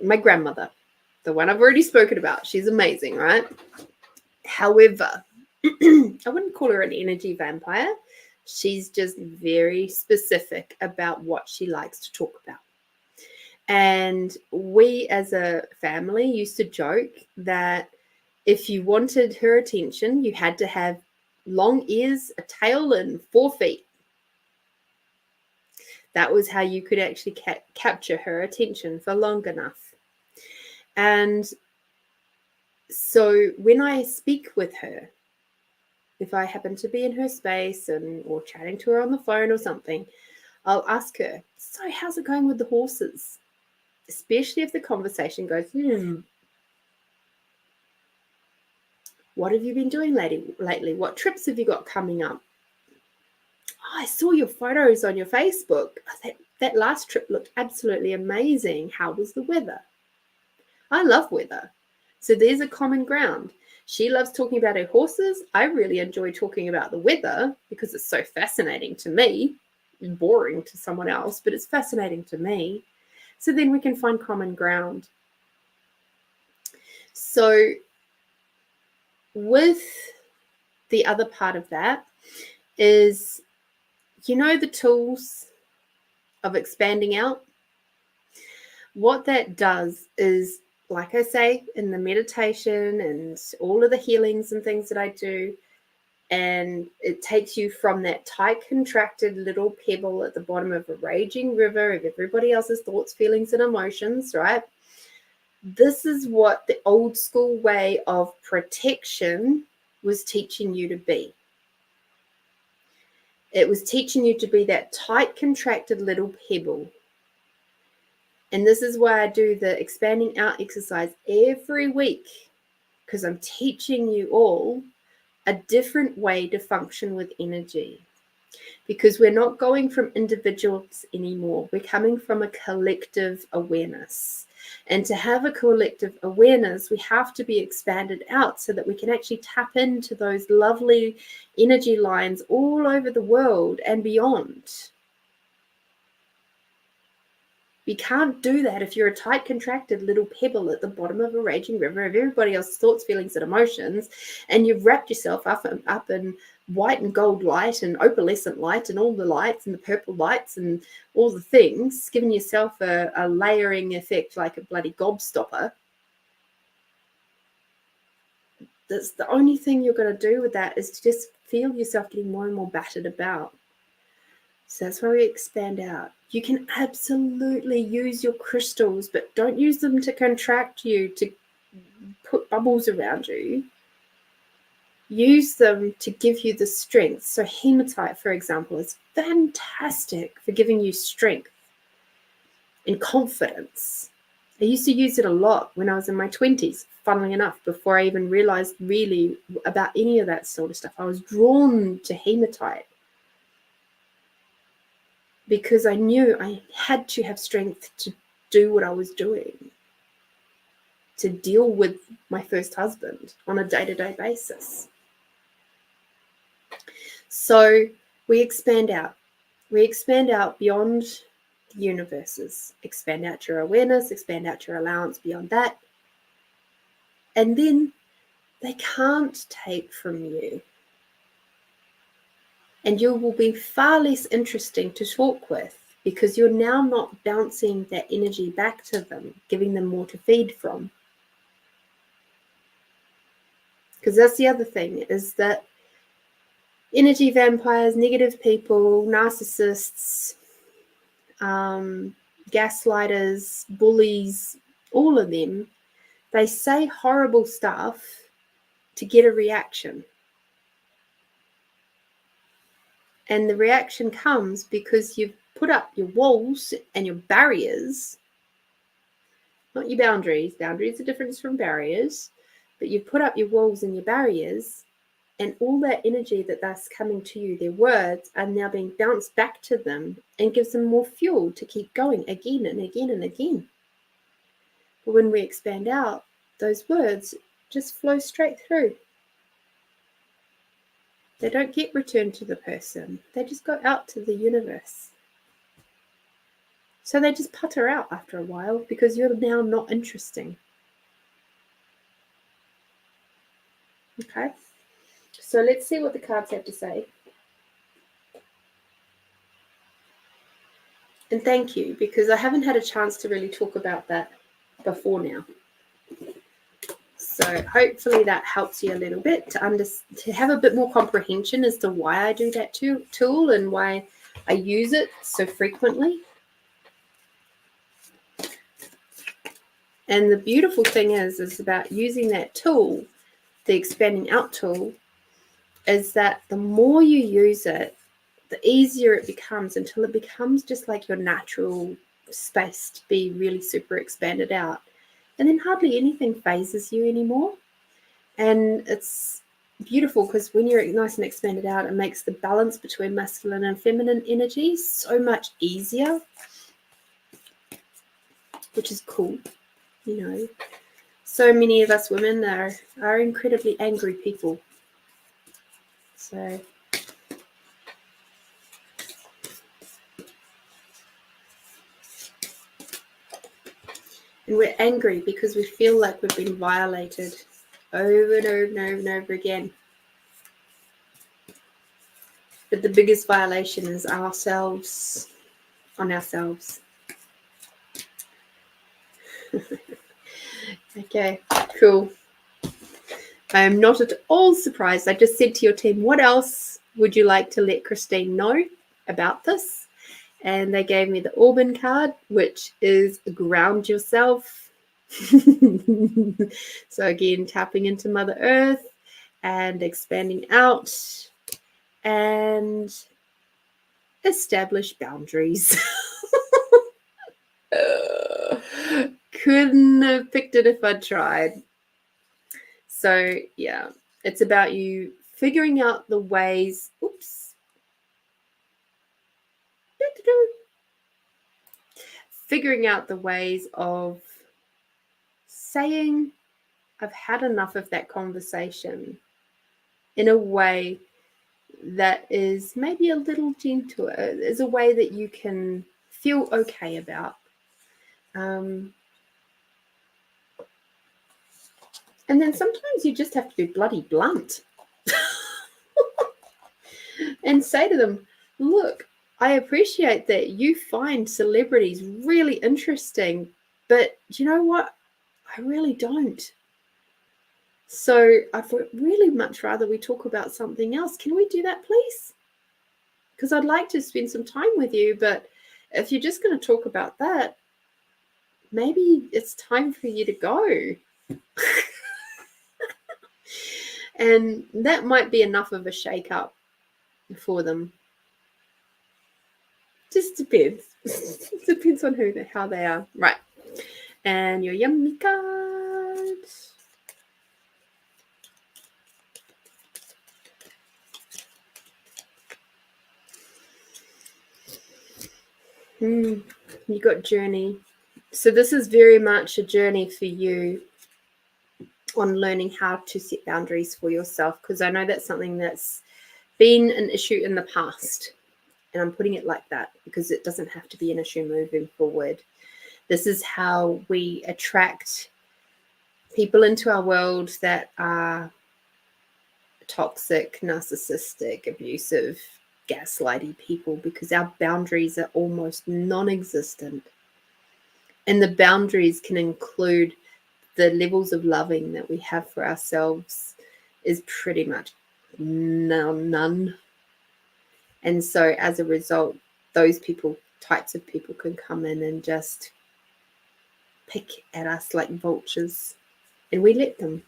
my grandmother, the one I've already spoken about, she's amazing, right? However, I wouldn't call her an energy vampire. She's just very specific about what she likes to talk about. And we as a family used to joke that if you wanted her attention, you had to have long ears, a tail, and 4 feet. That was how you could actually capture her attention for long enough. And so when I speak with her, if I happen to be in her space or chatting to her on the phone or something, I'll ask her, so how's it going with the horses? Especially if the conversation goes, what have you been doing lately? What trips have you got coming up? Oh, I saw your photos on your Facebook. That last trip looked absolutely amazing. How was the weather? I love weather. So there's a common ground. She loves talking about her horses. I really enjoy talking about the weather because it's so fascinating to me. Boring to someone else, but it's fascinating to me. So then we can find common ground. So with the other part of that is, the tools of expanding out. What that does is, like I say, in the meditation and all of the healings and things that I do, and it takes you from that tight, contracted little pebble at the bottom of a raging river of everybody else's thoughts, feelings, and emotions, right? This is what the old school way of protection was teaching you to be. It was teaching you to be that tight, contracted little pebble. And this is why I do the expanding out exercise every week, because I'm teaching you all a different way to function with energy. Because we're not going from individuals anymore. We're coming from a collective awareness. And to have a collective awareness, we have to be expanded out so that we can actually tap into those lovely energy lines all over the world and beyond. You can't do that if you're a tight, contracted little pebble at the bottom of a raging river of everybody else's thoughts, feelings, and emotions, and you've wrapped yourself up in white and gold light and opalescent light and all the lights and the purple lights and all the things, giving yourself a layering effect like a bloody gobstopper. That's the only thing you're going to do with that, is to just feel yourself getting more and more battered about. So that's why we expand out. You can absolutely use your crystals, but don't use them to contract you, to put bubbles around you. Use them to give you the strength. So hematite, for example, is fantastic for giving you strength and confidence. I used to use it a lot when I was in my 20s, funnily enough, before I even realized really about any of that sort of stuff. I was drawn to hematite, because I knew I had to have strength to do what I was doing, to deal with my first husband on a day-to-day basis. So we expand out. We expand out beyond the universes. Expand out your awareness, expand out your allowance beyond that. And then they can't take from you. And you will be far less interesting to talk with because you're now not bouncing that energy back to them, giving them more to feed from. Because that's the other thing, is that energy vampires, negative people, narcissists, gaslighters, bullies, all of them, they say horrible stuff to get a reaction. And the reaction comes because you've put up your walls and your barriers, not your boundaries. Boundaries are different from barriers, but you've put up your walls and your barriers, and all that energy that's coming to you, their words, are now being bounced back to them and gives them more fuel to keep going again and again and again. But when we expand out, those words just flow straight through. They don't get returned to the person. They just go out to the universe. So they just putter out after a while because you're now not interesting. Okay, so let's see what the cards have to say. And thank you, because I haven't had a chance to really talk about that before now. So hopefully that helps you a little bit to have a bit more comprehension as to why I do that tool and why I use it so frequently. And the beautiful thing is about using that tool, the expanding out tool, is that the more you use it, the easier it becomes until it becomes just like your natural space to be really super expanded out. And then hardly anything phases you anymore. And it's beautiful because when you're nice and expanded out, it makes the balance between masculine and feminine energy so much easier, which is cool. You know, so many of us women are incredibly angry people. So and we're angry because we feel like we've been violated over and over and over and over again. But the biggest violation is ourselves on ourselves. Okay, cool. I am not at all surprised. I just said to your team, what else would you like to let Christine know about this? And they gave me the Auburn card, which is ground yourself. So again, tapping into Mother Earth and expanding out and establish boundaries. Couldn't have picked it if I'd tried. So yeah, it's about you figuring out the ways. Oops. Figuring out the ways of saying, I've had enough of that conversation in a way that is maybe a little gentler, is a way that you can feel okay about. And then sometimes you just have to be bloody blunt and say to them, look, I appreciate that you find celebrities really interesting, but you know what? I really don't. So I'd really much rather we talk about something else. Can we do that, please? Because I'd like to spend some time with you, but if you're just going to talk about that, maybe it's time for you to go. And that might be enough of a shake-up for them. Just depends. Depends on how they are. Right. And your yummy card. You got journey. So this is very much a journey for you on learning how to set boundaries for yourself, because I know that's something that's been an issue in the past. And I'm putting it like that because it doesn't have to be an issue moving forward. This is how we attract people into our world that are toxic, narcissistic, abusive, gaslighty people because our boundaries are almost non-existent. And the boundaries can include the levels of loving that we have for ourselves is pretty much none. And so as a result, those types of people can come in and just pick at us like vultures, and we let them,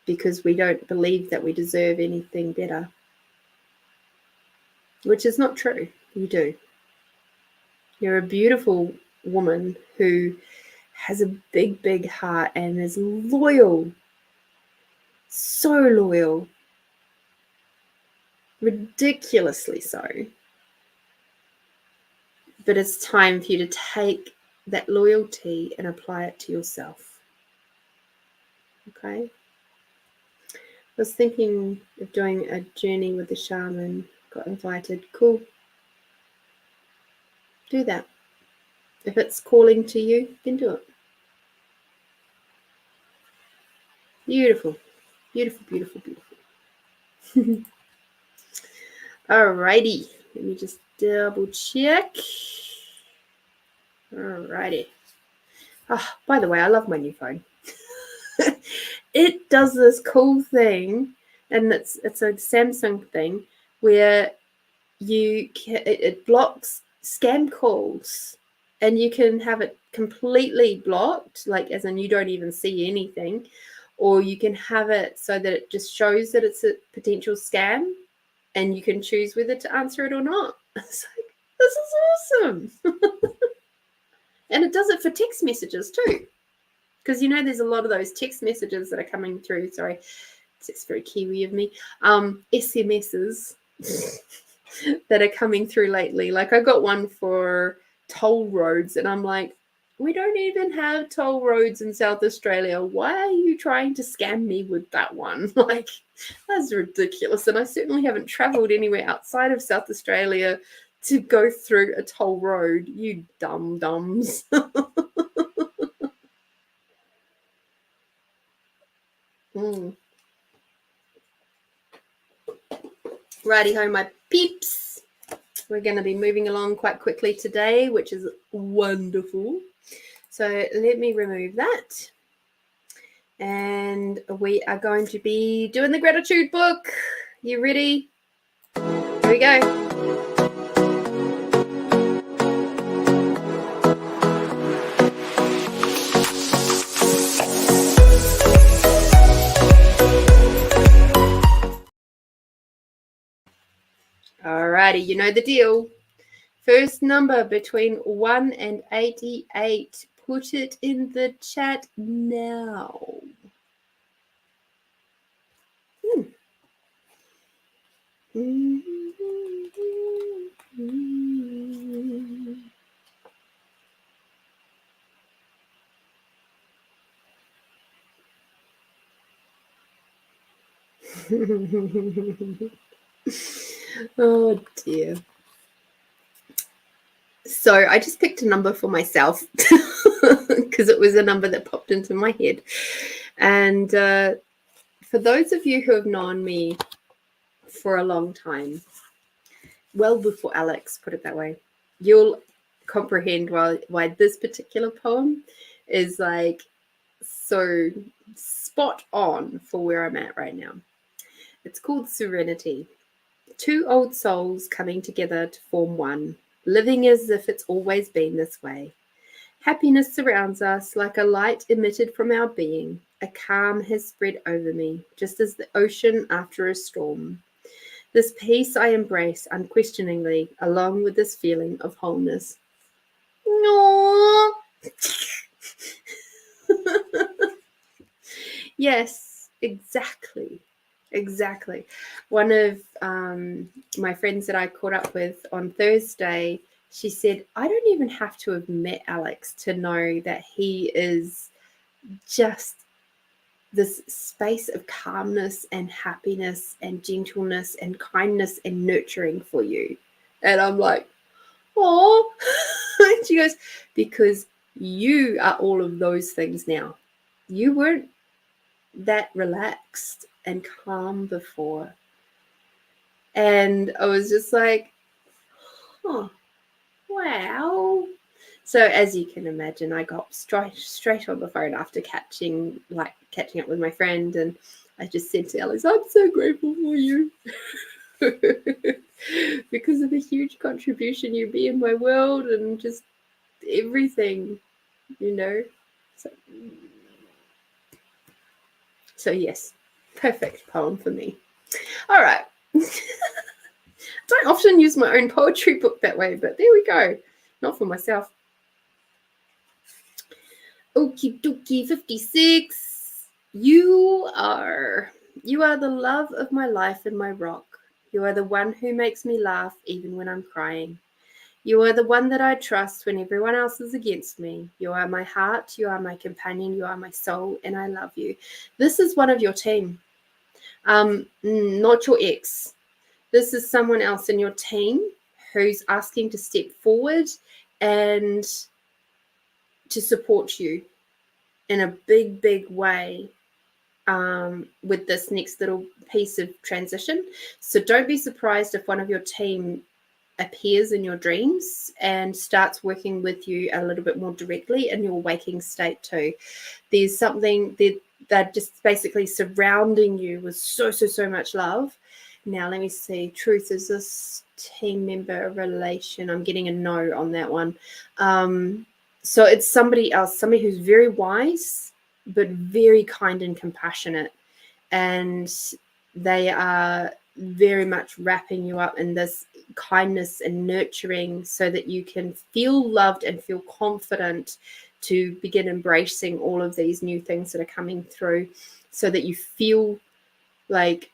because we don't believe that we deserve anything better, which is not true. You do. You're a beautiful woman who has a big, big heart and is loyal, so loyal, ridiculously so. But it's time for you to take that loyalty and apply it to yourself. Okay? I was thinking of doing a journey with the shaman, got invited. Cool. Do that. If it's calling to you, then do it. Beautiful. Beautiful, beautiful, beautiful. Alrighty. Let me just double check. Alrighty. Oh, by the way, I love my new phone. It does this cool thing, and it's a Samsung thing where it blocks scam calls, and you can have it completely blocked, like as in you don't even see anything, or you can have it so that it just shows that it's a potential scam, and you can choose whether to answer it or not. It's like, this is awesome. And it does it for text messages too, because there's a lot of those text messages that are coming through. Sorry, it's very Kiwi of me. SMSs that are coming through lately. Like I got one for toll roads, and I'm like, we don't even have toll roads in South Australia. Why are you trying to scam me with that one? Like, that's ridiculous. And I certainly haven't traveled anywhere outside of South Australia to go through a toll road. You dum-dums. Righty-ho, my peeps. We're going to be moving along quite quickly today, which is wonderful. So let me remove that. And we are going to be doing the gratitude book. You ready? Here we go. Alrighty, you know the deal. First number between 1 and 88. Put it in the chat now. Oh dear. So I just picked a number for myself because it was a number that popped into my head. And for those of you who have known me for a long time, well before Alex, put it that way, you'll comprehend why this particular poem is like so spot on for where I'm at right now. It's called Serenity. Two old souls coming together to form one, living as if it's always been this way. Happiness surrounds us like a light emitted from our being. A calm has spread over me, just as the ocean after a storm. This peace I embrace unquestioningly, along with this feeling of wholeness. No. Yes, exactly. Exactly. One of my friends that I caught up with on Thursday, she said, I don't even have to have met Alex to know that he is just this space of calmness and happiness and gentleness and kindness and nurturing for you. And I'm like, oh. And she goes, because you are all of those things now. You weren't that relaxed and calm before. And I was just like, oh, wow. So as you can imagine, I got straight on the phone after catching up with my friend, and I just said to Alice, I'm so grateful for you. Because of the huge contribution you be in my world and just everything, you know. So yes, perfect poem for me. All right. Don't often use my own poetry book that way, but there we go. Not for myself. Okie dokie 56. You are the love of my life and my rock. You are the one who makes me laugh even when I'm crying. You are the one that I trust when everyone else is against me. You are my heart, you are my companion, you are my soul, and I love you. This is one of your team, not your ex. This is someone else in your team who's asking to step forward and to support you in a big, big way with this next little piece of transition. So don't be surprised if one of your team appears in your dreams and starts working with you a little bit more directly in your waking state too. There's something that just basically surrounding you with so much love. Now let me see. Truth, is this team member relation? I'm getting a no on that one. So it's somebody else, somebody who's very wise but very kind and compassionate, and they are very much wrapping you up in this kindness and nurturing so that you can feel loved and feel confident to begin embracing all of these new things that are coming through, so that you feel like,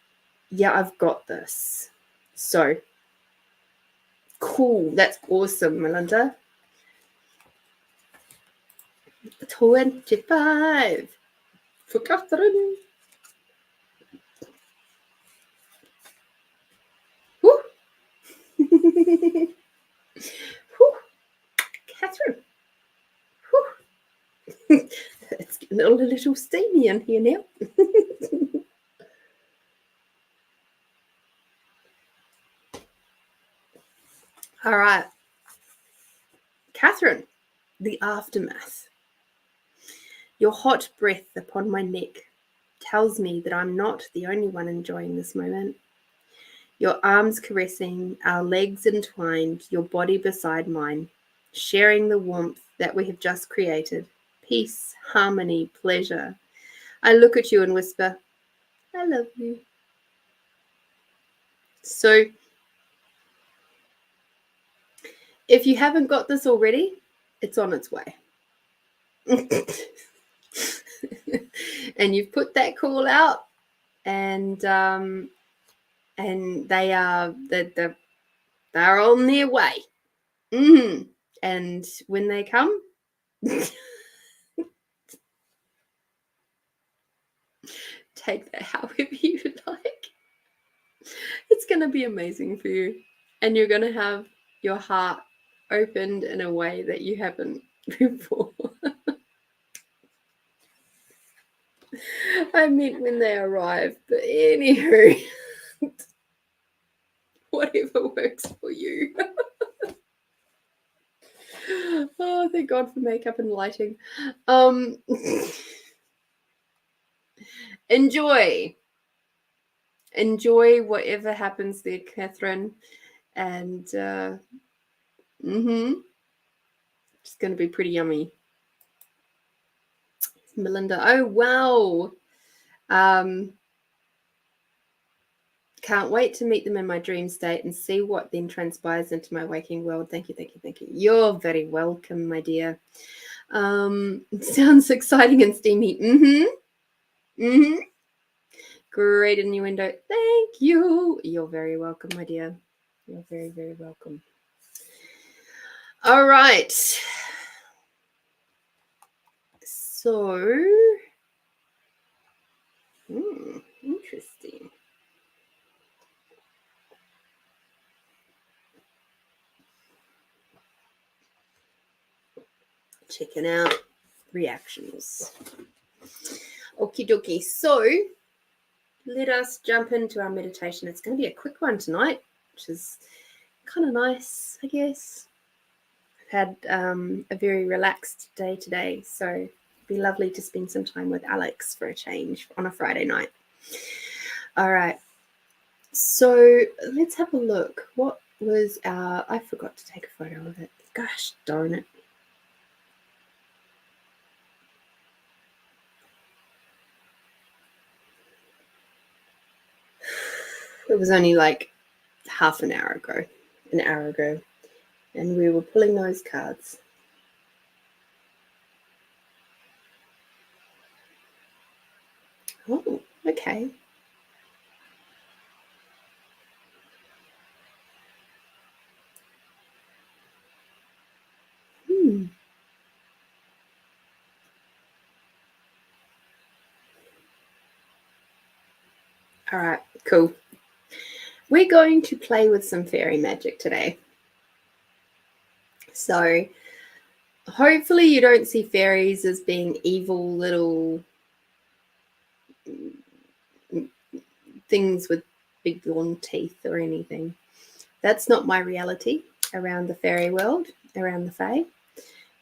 yeah, I've got this. So cool. That's awesome, Melinda. 25 for Catherine. Woo. Whew. Catherine. Whew. It's getting a little steamy in here now. All right. Catherine, the aftermath. Your hot breath upon my neck tells me that I'm not the only one enjoying this moment. Your arms caressing, our legs entwined, your body beside mine, sharing the warmth that we have just created. Peace, harmony, pleasure. I look at you and whisper, I love you. So, if you haven't got this already, it's on its way. And you've put that call out, and they are they're on their way. And when they come, take that however you would like. It's going to be amazing for you, and you're going to have your heart opened in a way that you haven't before. I meant when they arrive, but anywho, whatever works for you. Oh, thank God for makeup and lighting. Enjoy whatever happens there, Catherine, and it's going to be pretty yummy. Melinda, oh wow. Can't wait to meet them in my dream state and see what then transpires into my waking world. Thank you. You're very welcome, my dear. Sounds exciting and steamy. Great innuendo. Thank you. You're very welcome, my dear. You're very, very welcome. All right. So, interesting. Checking out reactions. Okie dokie. So, let us jump into our meditation. It's going to be a quick one tonight, which is kind of nice, I guess. I've had a very relaxed day today, so it'd be lovely to spend some time with Alex for a change on a Friday night. All right, so let's have a look. What was our... I forgot to take a photo of it. Gosh darn it. It was only like half an hour ago, and we were pulling those cards. Oh, okay. All right, cool. We're going to play with some fairy magic today. So hopefully you don't see fairies as being evil little things with big long teeth or anything. That's not my reality around the fairy world, around the fae.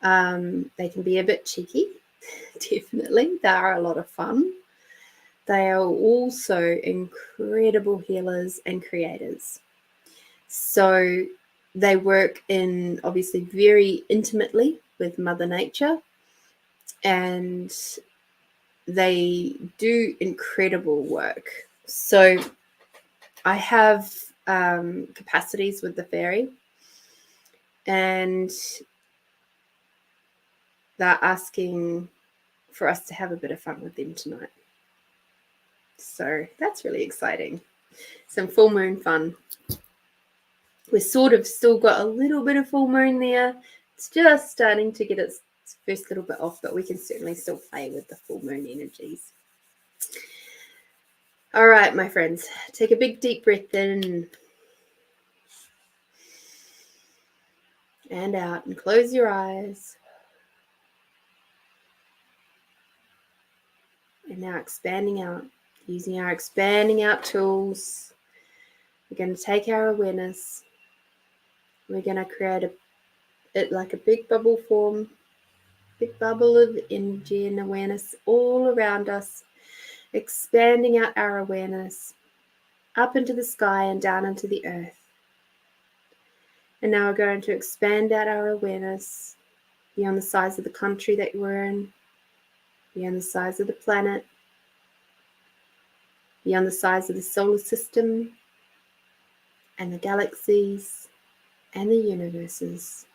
They can be a bit cheeky, definitely. They are a lot of fun. They are also incredible healers and creators. So they work in obviously very intimately with Mother Nature, and they do incredible work. So I have capacities with the fairy, and they're asking for us to have a bit of fun with them tonight. So that's really exciting. Some full moon fun. We're sort of still got a little bit of full moon there. It's just starting to get its first little bit off, but we can certainly still play with the full moon energies. All right, my friends, take a big deep breath in and out, and close your eyes. And now expanding out, using our expanding out tools. We're going to take our awareness. We're going to create it like a big bubble form, big bubble of energy and awareness all around us, expanding out our awareness up into the sky and down into the earth. And now we're going to expand out our awareness beyond the size of the country that we're in, beyond the size of the planet, beyond the size of the solar system and the galaxies and the universes.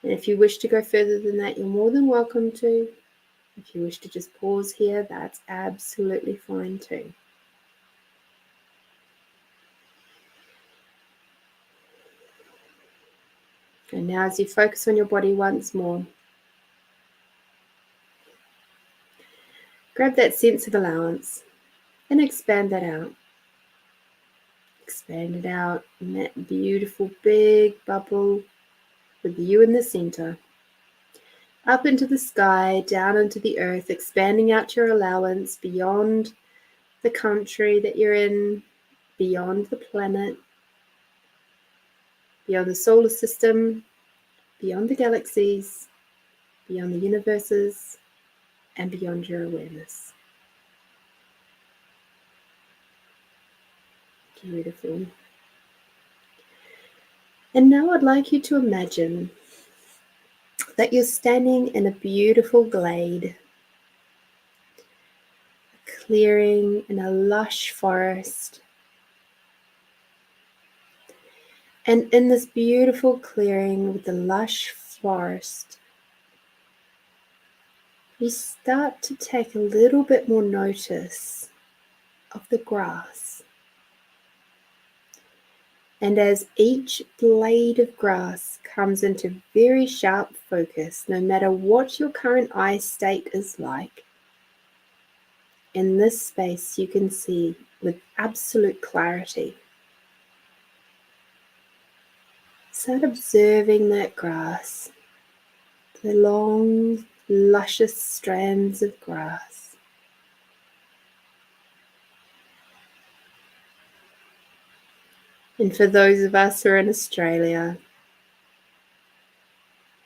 And if you wish to go further than that, you're more than welcome to. If you wish to just pause here, that's absolutely fine too. And now as you focus on your body once more, grab that sense of allowance and expand that out. Expand it out in that beautiful big bubble with you in the center. Up into the sky, down into the earth, expanding out your allowance beyond the country that you're in, beyond the planet, beyond the solar system, beyond the galaxies, beyond the universes, and beyond your awareness. Beautiful. And now I'd like you to imagine that you're standing in a beautiful glade, a clearing in a lush forest. And in this beautiful clearing with the lush forest, you start to take a little bit more notice of the grass. And as each blade of grass comes into very sharp focus, no matter what your current eye state is like, in this space you can see with absolute clarity. Start observing that grass, the long, luscious strands of grass. And for those of us who are in Australia,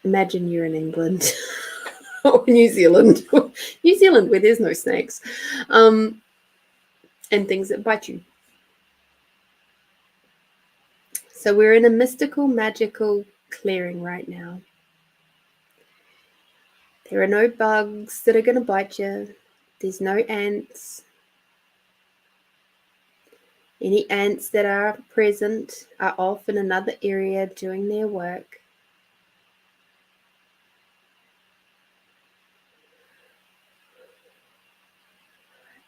imagine you're in England or New Zealand. New Zealand, where there's no snakes, and things that bite you. So we're in a mystical, magical clearing right now. There are no bugs that are going to bite you. There's no ants. Any ants that are present are off in another area doing their work.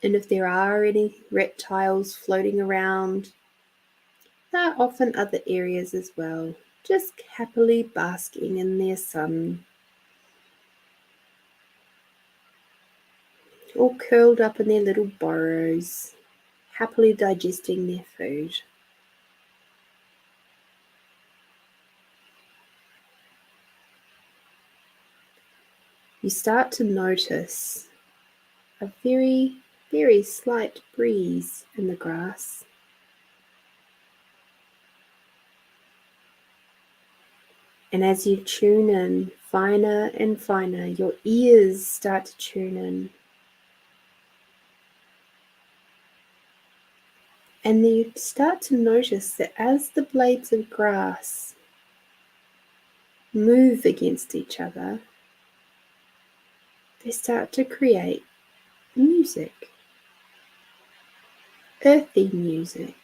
And if there are any reptiles floating around, they're off in other areas as well, just happily basking in their sun, all curled up in their little burrows, happily digesting their food. You start to notice a very, very slight breeze in the grass. And as you tune in finer and finer, your ears start to tune in. And you start to notice that as the blades of grass move against each other, they start to create music, earthy music.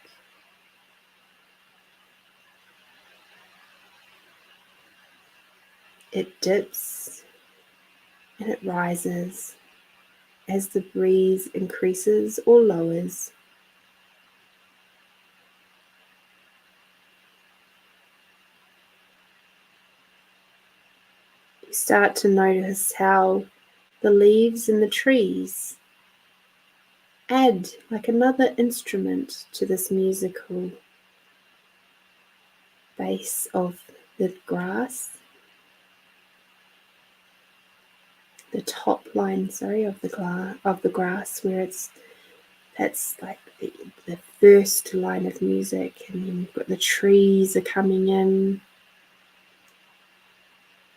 It dips and it rises as the breeze increases or lowers. You start to notice how the leaves in the trees add like another instrument to this musical base of the grass. The top line, of the grass, where that's like the first line of music, and then you've got the trees are coming in,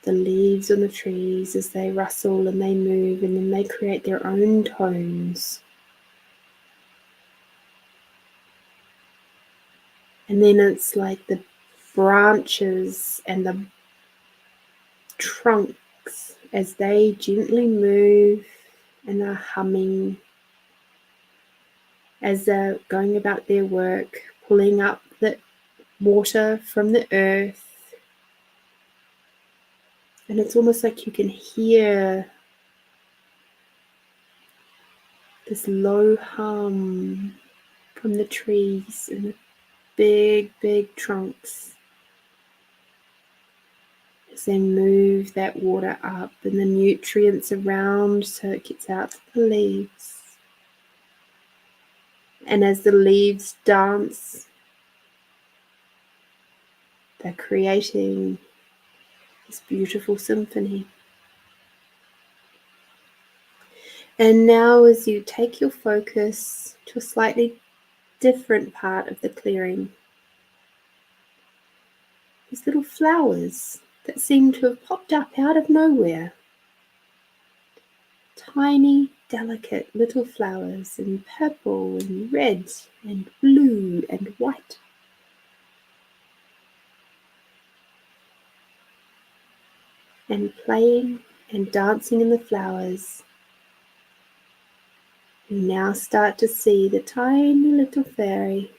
the leaves on the trees as they rustle and they move, and then they create their own tones. And then it's like the branches and the trunks as they gently move and are humming as they're going about their work, pulling up the water from the earth. And it's almost like you can hear this low hum from the trees and the big, big trunks as they move that water up and the nutrients around so it gets out to the leaves. And as the leaves dance, they're creating this beautiful symphony. And now as you take your focus to a slightly different part of the clearing, these little flowers that seem to have popped up out of nowhere. Tiny, delicate little flowers in purple and red and blue and white. And playing and dancing in the flowers, you now start to see the tiny little fairy.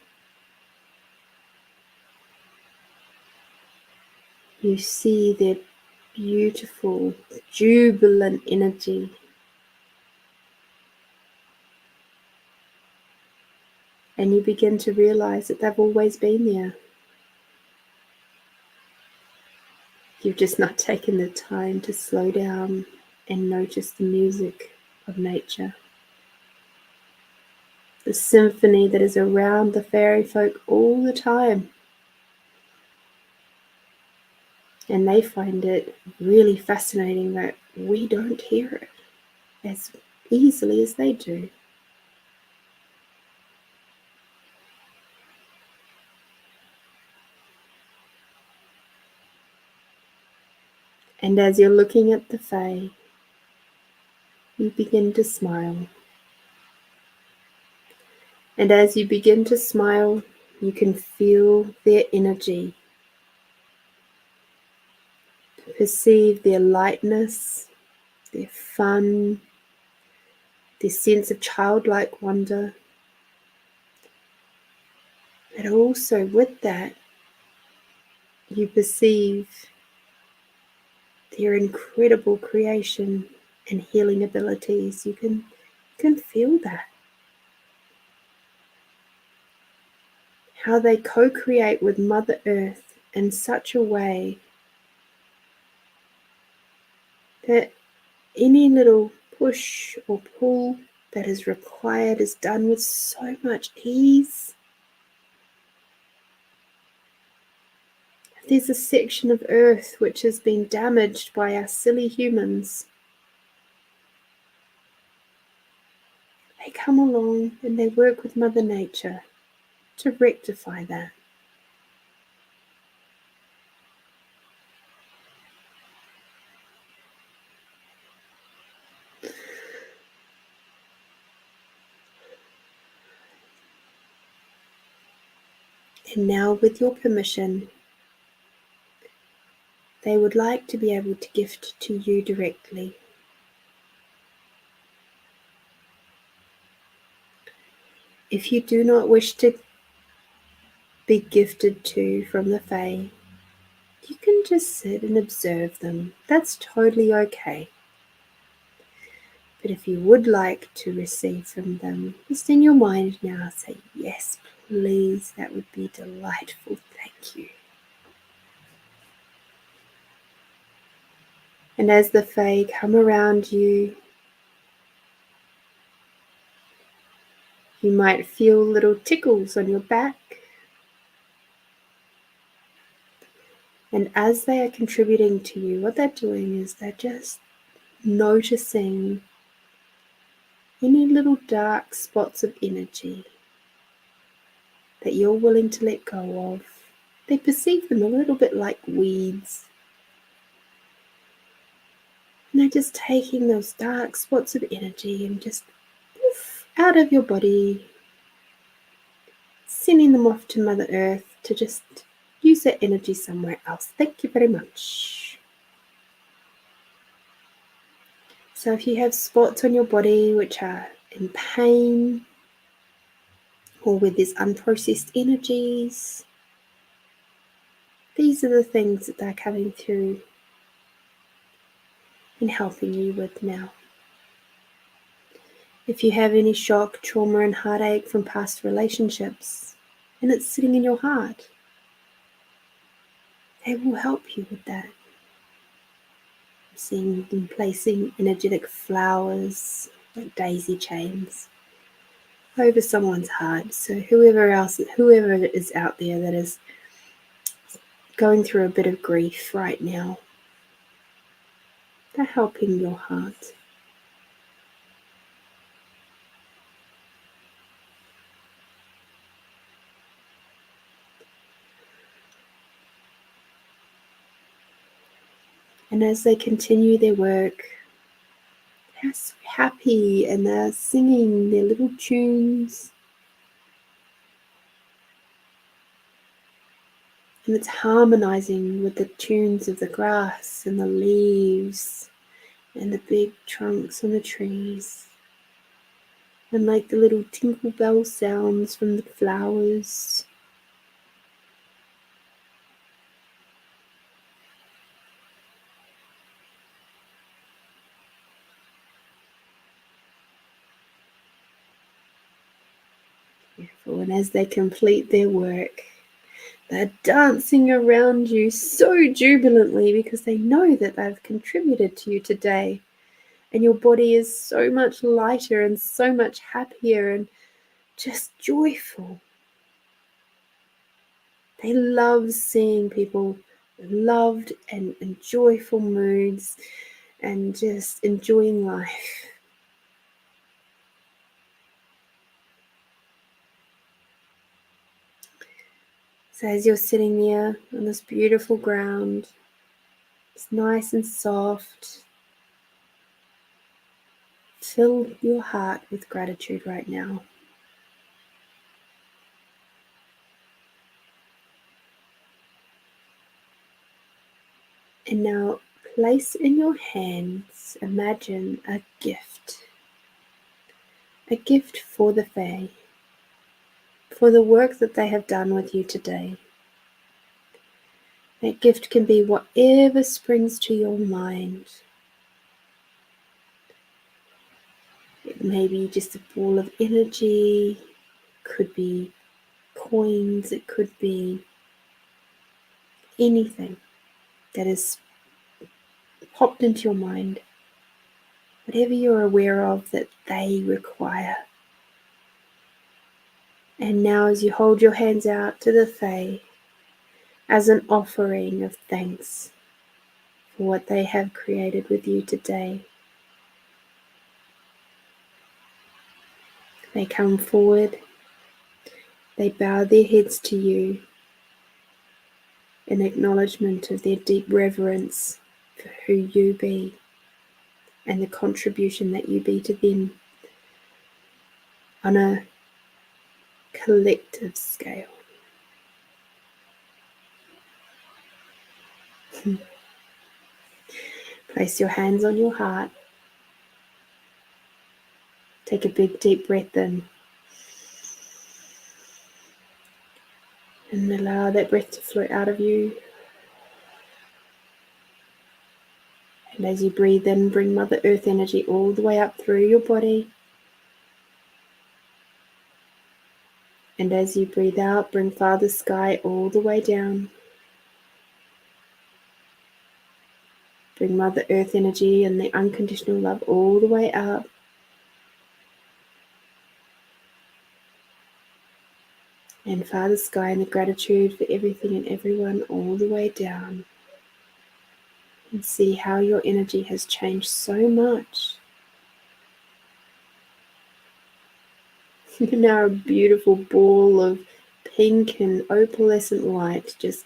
You see their beautiful, jubilant energy. And you begin to realize that they've always been there. You've just not taken the time to slow down and notice the music of nature. The symphony that is around the fairy folk all the time. And they find it really fascinating that we don't hear it as easily as they do. And as you're looking at the Fae, you begin to smile. And as you begin to smile, you can feel their energy, perceive their lightness, their fun, their sense of childlike wonder. But also with that, you perceive their incredible creation and healing abilities. You can feel that. How they co-create with Mother Earth in such a way that any little push or pull that is required is done with so much ease. If there's a section of Earth which has been damaged by our silly humans, they come along and they work with Mother Nature to rectify that. And now, with your permission, they would like to be able to gift to you directly. If you do not wish to be gifted to from the Fae, you can just sit and observe them. That's totally okay. But if you would like to receive from them, just in your mind now say, yes, please, that would be delightful. Thank you. And as the Fae come around you, you might feel little tickles on your back. And as they are contributing to you, what they're doing is they're just noticing any little dark spots of energy that you're willing to let go of. They perceive them a little bit like weeds. And they're just taking those dark spots of energy and just poof, out of your body, sending them off to Mother Earth to just use that energy somewhere else. Thank you very much. So if you have spots on your body which are in pain or with these unprocessed energies, these are the things that they're coming through and helping you with now. If you have any shock, trauma, and heartache from past relationships, and it's sitting in your heart, they will help you with that. I'm seeing them placing energetic flowers, like daisy chains, over someone's heart. So whoever is out there that is going through a bit of grief right now, they're helping your heart. And as they continue their work, they're so happy and they're singing their little tunes. And it's harmonizing with the tunes of the grass and the leaves and the big trunks on the trees. And like the little tinkle bell sounds from the flowers. Beautiful. And as they complete their work, they're dancing around you so jubilantly because they know that they've contributed to you today. And your body is so much lighter and so much happier and just joyful. They love seeing people loved and in joyful moods and just enjoying life. So as you're sitting there on this beautiful ground, It's nice and soft. Fill your heart with gratitude right now. And now place in your hands, imagine a gift for the Fae, for the work that they have done with you today. That gift can be whatever springs to your mind. It may be just a ball of energy, it could be coins, it could be anything that has popped into your mind. Whatever you're aware of that they require. And now as you hold your hands out to the Fae as an offering of thanks for what they have created with you today, they come forward, they bow their heads to you in acknowledgement of their deep reverence for who you be and the contribution that you be to them on a collective scale. Place your hands on your heart. Take a big deep breath in and allow that breath to flow out of you. And as you breathe in, bring Mother Earth energy all the way up through your body. And as you breathe out, bring Father Sky all the way down. Bring Mother Earth energy and the unconditional love all the way up. And Father Sky and the gratitude for everything and everyone all the way down. And see how your energy has changed so much. Now a beautiful ball of pink and opalescent light just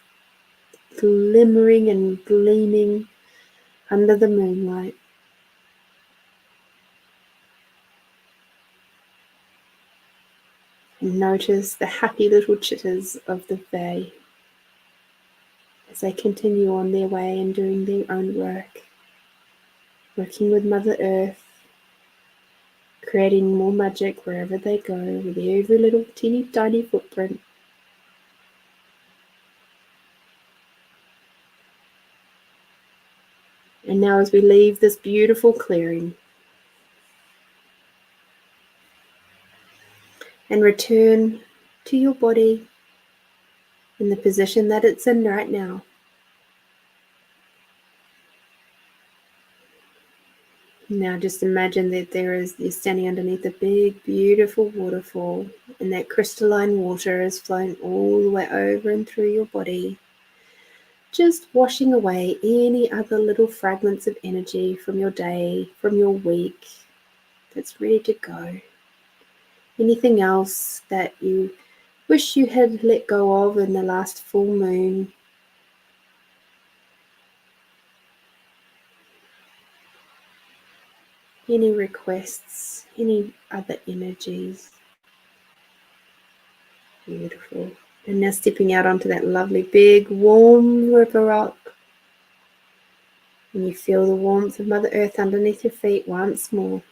glimmering and gleaming under the moonlight. And notice the happy little chitters of the Fae as they continue on their way and doing their own work, working with Mother Earth, creating more magic wherever they go with every little teeny tiny footprint. And now as we leave this beautiful clearing and return to your body in the position that it's in right now. Now just imagine that you're standing underneath a big, beautiful waterfall, and that crystalline water is flowing all the way over and through your body, just washing away any other little fragments of energy from your day, from your week, that's ready to go. Anything else that you wish you had let go of in the last full moon. Any requests, any other energies. Beautiful. And now stepping out onto that lovely big warm river rock. And you feel the warmth of Mother Earth underneath your feet once more.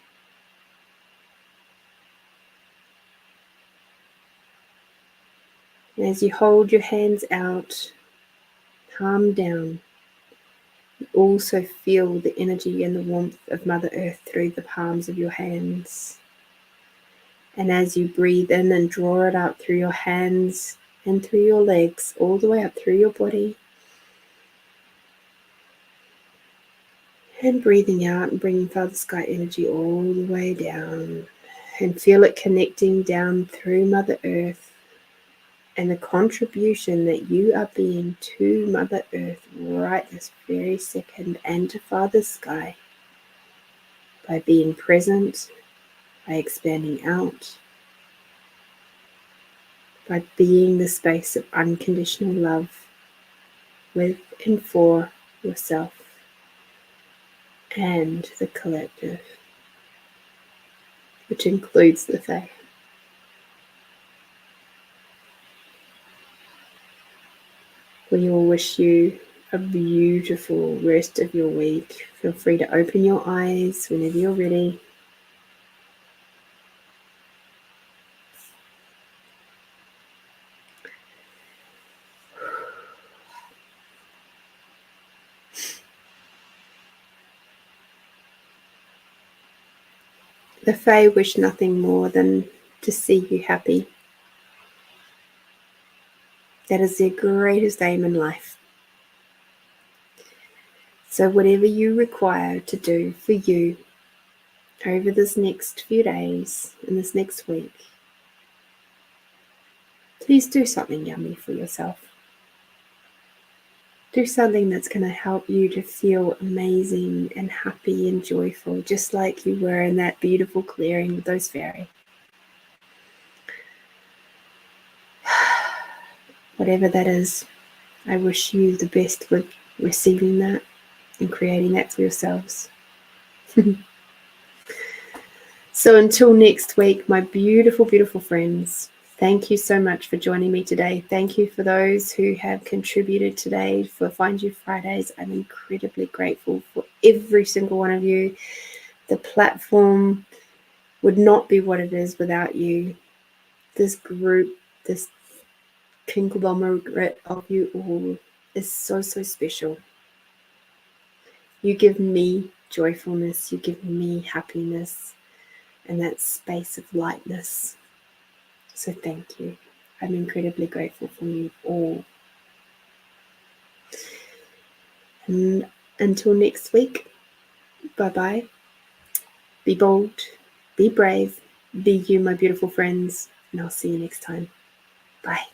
And as you hold your hands out, palm down, you also feel the energy and the warmth of Mother Earth through the palms of your hands. And as you breathe in and draw it out through your hands and through your legs, all the way up through your body. And breathing out and bringing Father Sky energy all the way down. And feel it connecting down through Mother Earth. And the contribution that you are being to Mother Earth right this very second, and to Father Sky, by being present, by expanding out, by being the space of unconditional love with and for yourself. and the collective, which includes the Fae. We all wish you a beautiful rest of your week. Feel free to open your eyes whenever you're ready. The Fae wish nothing more than to see you happy. That is their greatest aim in life. So whatever you require to do for you over this next few days and this next week, please do something yummy for yourself. Do something that's going to help you to feel amazing and happy and joyful, just like you were in that beautiful clearing with those fairy. Whatever that is, I wish you the best with receiving that and creating that for yourselves. So until next week, my beautiful, beautiful friends, thank you so much for joining me today. Thank you for those who have contributed today for Find You Fridays. I'm incredibly grateful for every single one of you. The platform would not be what it is without you. This group, this conglomerate of you all is so, so special. You give me joyfulness, you give me happiness, and that space of lightness. So thank you. I'm incredibly grateful for you all. And until next week, bye-bye. Be bold, be brave, be you, my beautiful friends, and I'll see you next time. Bye.